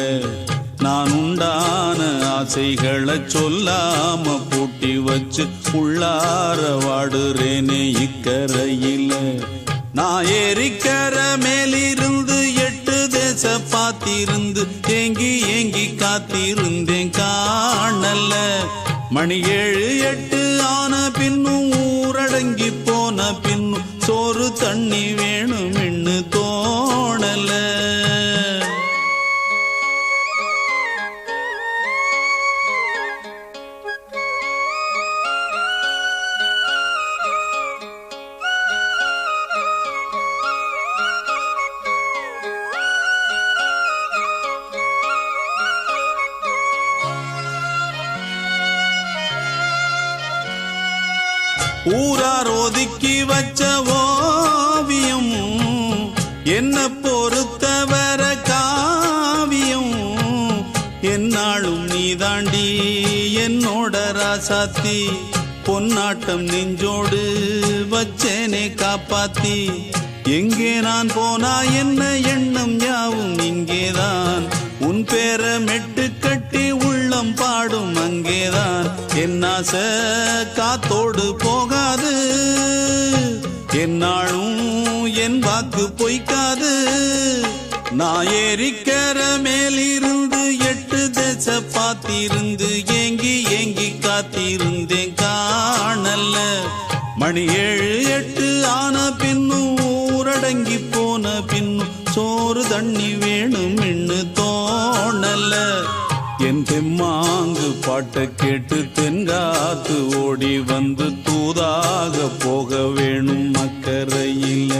நான் உண்டான ஆசைகளை சொல்லாம பூட்டி வச்சு உள்ளார வாடுறேனே இக்கரையில். நான் ஏரிக்கர மேலிருந்து 8 தசை பாத்திருந்து ஏங்கி காத்திருந்தேன் காணல்ல. மணி 7 8 ஆன பின்னும் ஊரடங்கி போன பின்னும் சோறு தண்ணி வேணும் இன்னு தோணல. ஊரார் ஒதுக்கி வச்ச ஓவியம் என்ன பொறுத்தவர காவியம். என்னாலும் நீதாண்டி என்னோட ராசாத்தி பொன்னாட்டம் நெஞ்சோடு வச்சேனே காப்பாத்தி. எங்கே நான் போனா என்ன எண்ணம் யாவும் இங்கேதான். உன் பேர மெட்டு கட்டி உள்ளம் பாடும் அங்கேதான். என் ஆசை காத்தோடு போகாது என்னாலும் என் வாக்கு பொய்க்காது. நான் ஏரிக்கர மேலிருந்து 8 தசை பாத்திருந்து ஏங்கி காத்திருந்தேன் காணல்ல. மணி 7 8 ஆன பின்னும் ஊரடங்கி போன பின்னும் சோறு தண்ணி வேணும் இன்னு தோணல்ல. என் தெம்மாங்கு பாட்டை கேட்டு தென்காத்து ஓடி வந்து தூதாக போக வேணும் அக்கறையில்.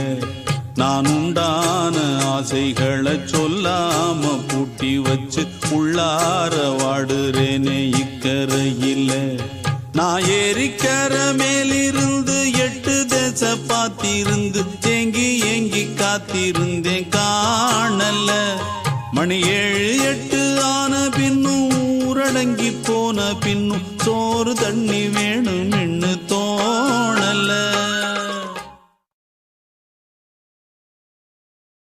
நான் உண்டான ஆசைகளை சொல்லாம பூட்டி வச்சு உள்ளார வாடுறேனே இக்கரையில். நான் ஏரிக்கர மேலிருந்து 8 தேச பார்த்திருந்து ஏங்கி ஏங்கி காத்திருந்தேன் காணல. மணி 7 8 ஆன பின்னும் ஊரடங்கி போன பின்னும் சோறு தண்ணி வேணும் என்று தோணல.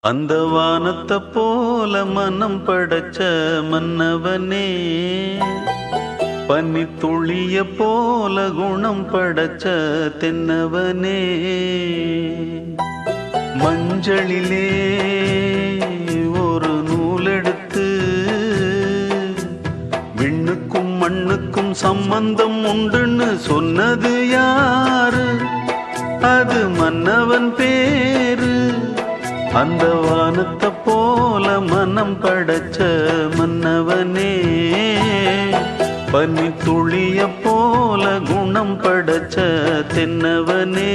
அந்த வானத்தை போல மனம் படைச்ச மன்னவனே, பனி துளிய போல குணம் படைச்ச தென்னவனே, மஞ்சளிலே ஒரு நூலெடுத்து விண்ணுக்கும் மண்ணுக்கும் சம்பந்தம் உண்டுன்னு சொன்னது யாரு? அது மன்னவன் பேரு. அந்த வானத்தை போல மனம் படைச்ச மன்னவனே, பனி துளிய போல குணம் படைச்ச தென்னவனே.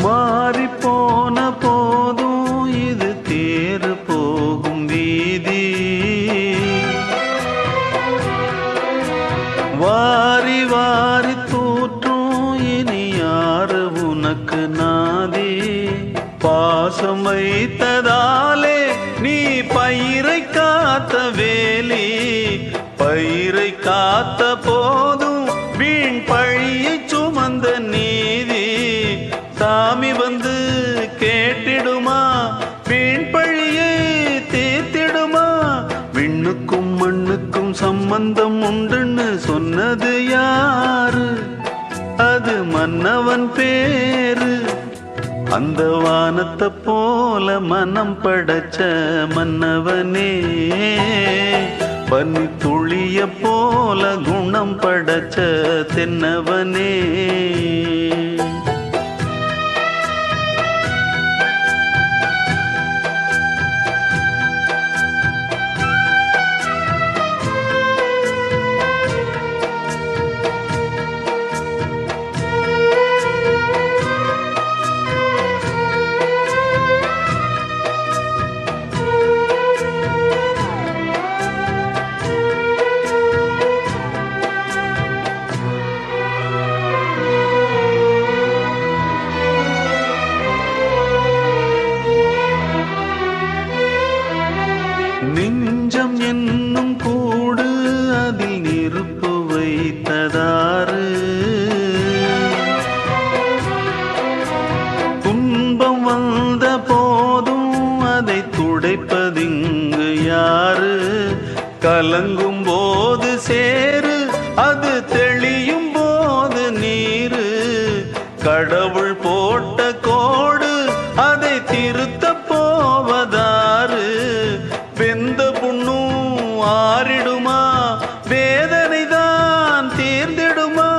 மாறி போன போதும் இது தேறு போகும் வீதி, வாரி வாரி தூற்றும் இனி யாரு உனக்கு நாதி? பாசம் வைத்ததாலே நீ பயிரை காத்த வேலி, பயிரை காத்த போதும் வீண் பழியை சுமந்த நீதி. சாமி வந்து கேட்டிடுமா, வீண் பழியை தீர்த்திடுமா? விண்ணுக்கும் மண்ணுக்கும் சம்பந்தம் உண்டுன்னு சொன்னது யாரு? அது மன்னவன் பேரு. அந்த வானத்தை போல மனம் படைச்ச மன்னவனே, பனி துளிய போல குணம் படைச்ச தென்னவனே. நெஞ்சம் என்னும் கூடு அதில் நெருப்பு வைத்ததாறு? துன்பம் வந்த போதும் அதை துடைப்பதிங்கு யாரு? கலங்கும் போது சேரு, அது தெளியும் போது நீரு. கடவுள் போட்ட கோடு அதை திருத்த போவதாரு? வெந்த புண்ணும் ஆறிடுமா, வேதனை தான் தீர்ந்திடுமா?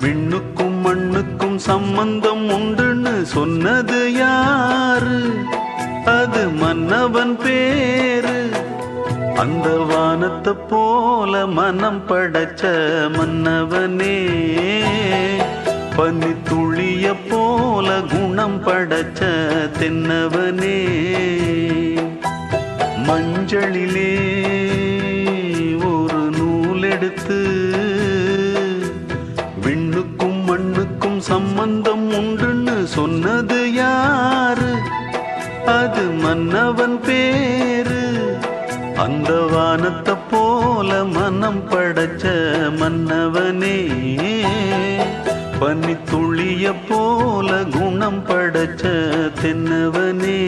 விண்ணுக்கும் மண்ணுக்கும் சம்பந்தம் உண்டுன்னு சொன்னது யாரு? அது மன்னவன் பேரு. அந்த வானத்தை போல மனம் படைச்ச மன்னவனே, பனி துளிய போல குணம் படைச்ச தென்னவனே, மஞ்சளிலே ஒரு நூலெடுத்து விண்ணுக்கும் மண்ணுக்கும் சம்பந்தம் உண்டுன்னு சொன்னது யாரு? அது மன்னவன் பேரு. அந்த வானத்தை போல மனம் படைச்ச மன்னவனே, பனி துளிய போல குணம் படைச்ச தென்னவனே.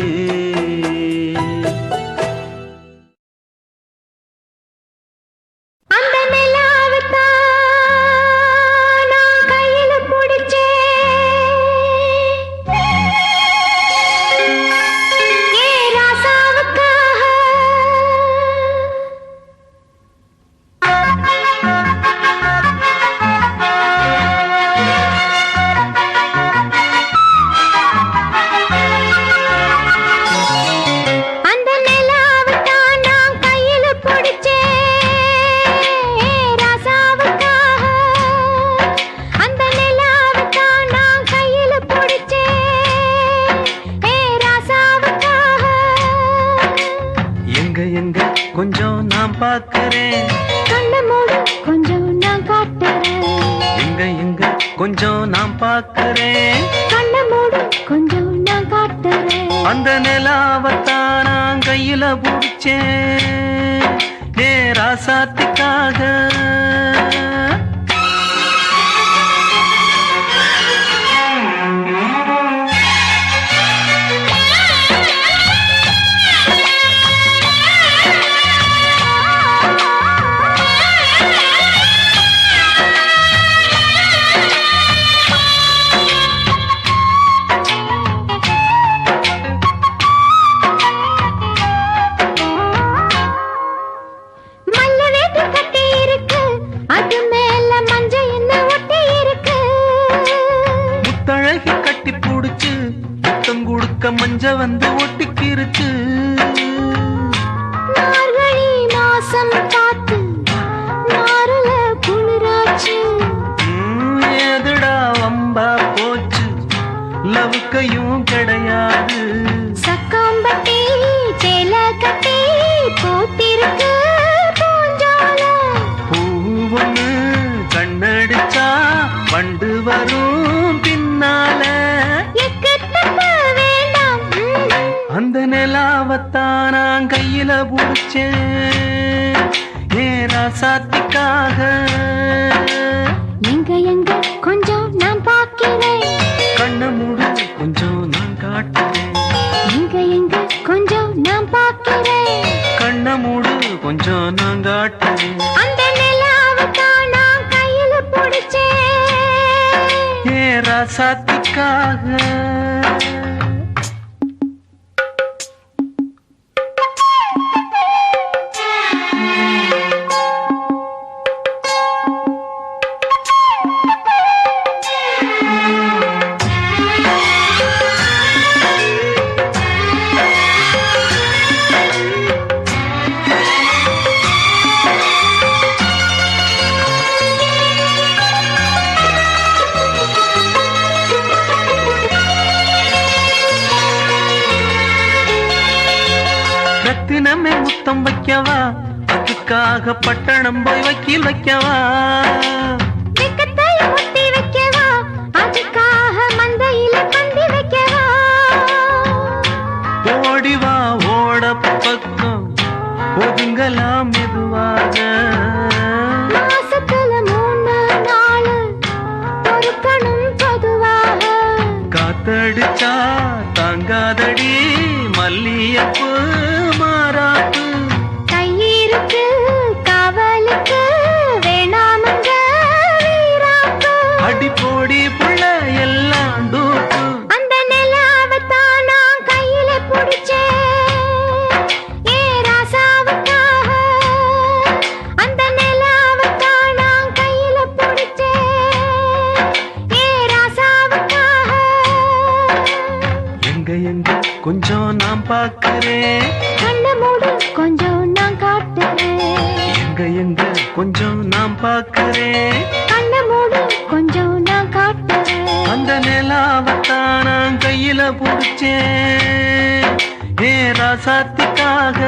கொஞ்சம் நான் பார்க்கிறேன், கொஞ்சம் நான் காட்டுறேன். எங்க கொஞ்சம் நான் பார்க்கிறேன், கொஞ்சம் நான் காட்டுறேன். அந்த நிலாவத்தான் நான் கையில பிடிச்சேன் ஏ ராசாத்திக்காக. மஞ்ச வந்து ஒட்டிக்கிருச்சு, மார்கழி மாசம் காத்து மாறுல குளிராச்சு. ஏதுடா வம்பா போச்சு, லவுக்கையும் கிடையாது. சக்காம்பட்டி சேல கட்டி போத்திருக்கு பூஞ்சால. பூவொன்னு கண்ணடிச்சா வண்டு வரும் பின்னால. அந்த நிலாவத்தான் நான் கையில புடிச்சேன் ஏ ராசாத்திக்காக. எங்க கொஞ்சம் நான் பார்க்கிறேன், கண்ண மூடு கொஞ்சம் நான் காட்டுறேன். எங்க கொஞ்சம் நான் பார்க்கிறேன், கண்ண மூடு கொஞ்சம் நான் காட்டுறேன். அந்த நிலாவத்தான் நான் கையில புடிச்சேன் ஏ ராசாத்திக்காக. ரத்தினமே முத்தம் வைக்கவா, அதுக்காக பட்டணம் போய் வக்கீல் வைக்கவா. முத்தி வைக்கவா, அதுக்காக மந்தையில பந்தி வைக்கவா. ஓடிவா ஓட பக்கம் ஒதுங்கலாம் மெதுவாக. மாசத்துல 3 நாள் பொறுக்கணும் பொதுவாக. காத்தடிச்சா தாங்காதடி மல்லியப்பு மாறாப்பு. கையிருக்கு காவலுக்கு வேணாமங்க வீராப்பு. அடி போடி புள்ள எல்லாம் டூப்பு. அந்த நிலாவத்தான் நான் கையில புடிச்சேன் ஏ ராசாவுக்காக. அந்த நிலாவத்தான் நான் கையில புடிச்சேன் ஏ ராசாவுக்காக. எங்க கொஞ்சம் நான் பார்க்கிறேன், கண்ண மூடு கொஞ்சம் நான் காட்டுறேன். எங்க கொஞ்சம் நான் பார்க்கிறேன், கண்ண மூடு கொஞ்சம் நான் காட்டுறேன். அந்த நிலாவத்தான் நான் கையில புடிச்சேன் ஏ ராசாத்திக்காக.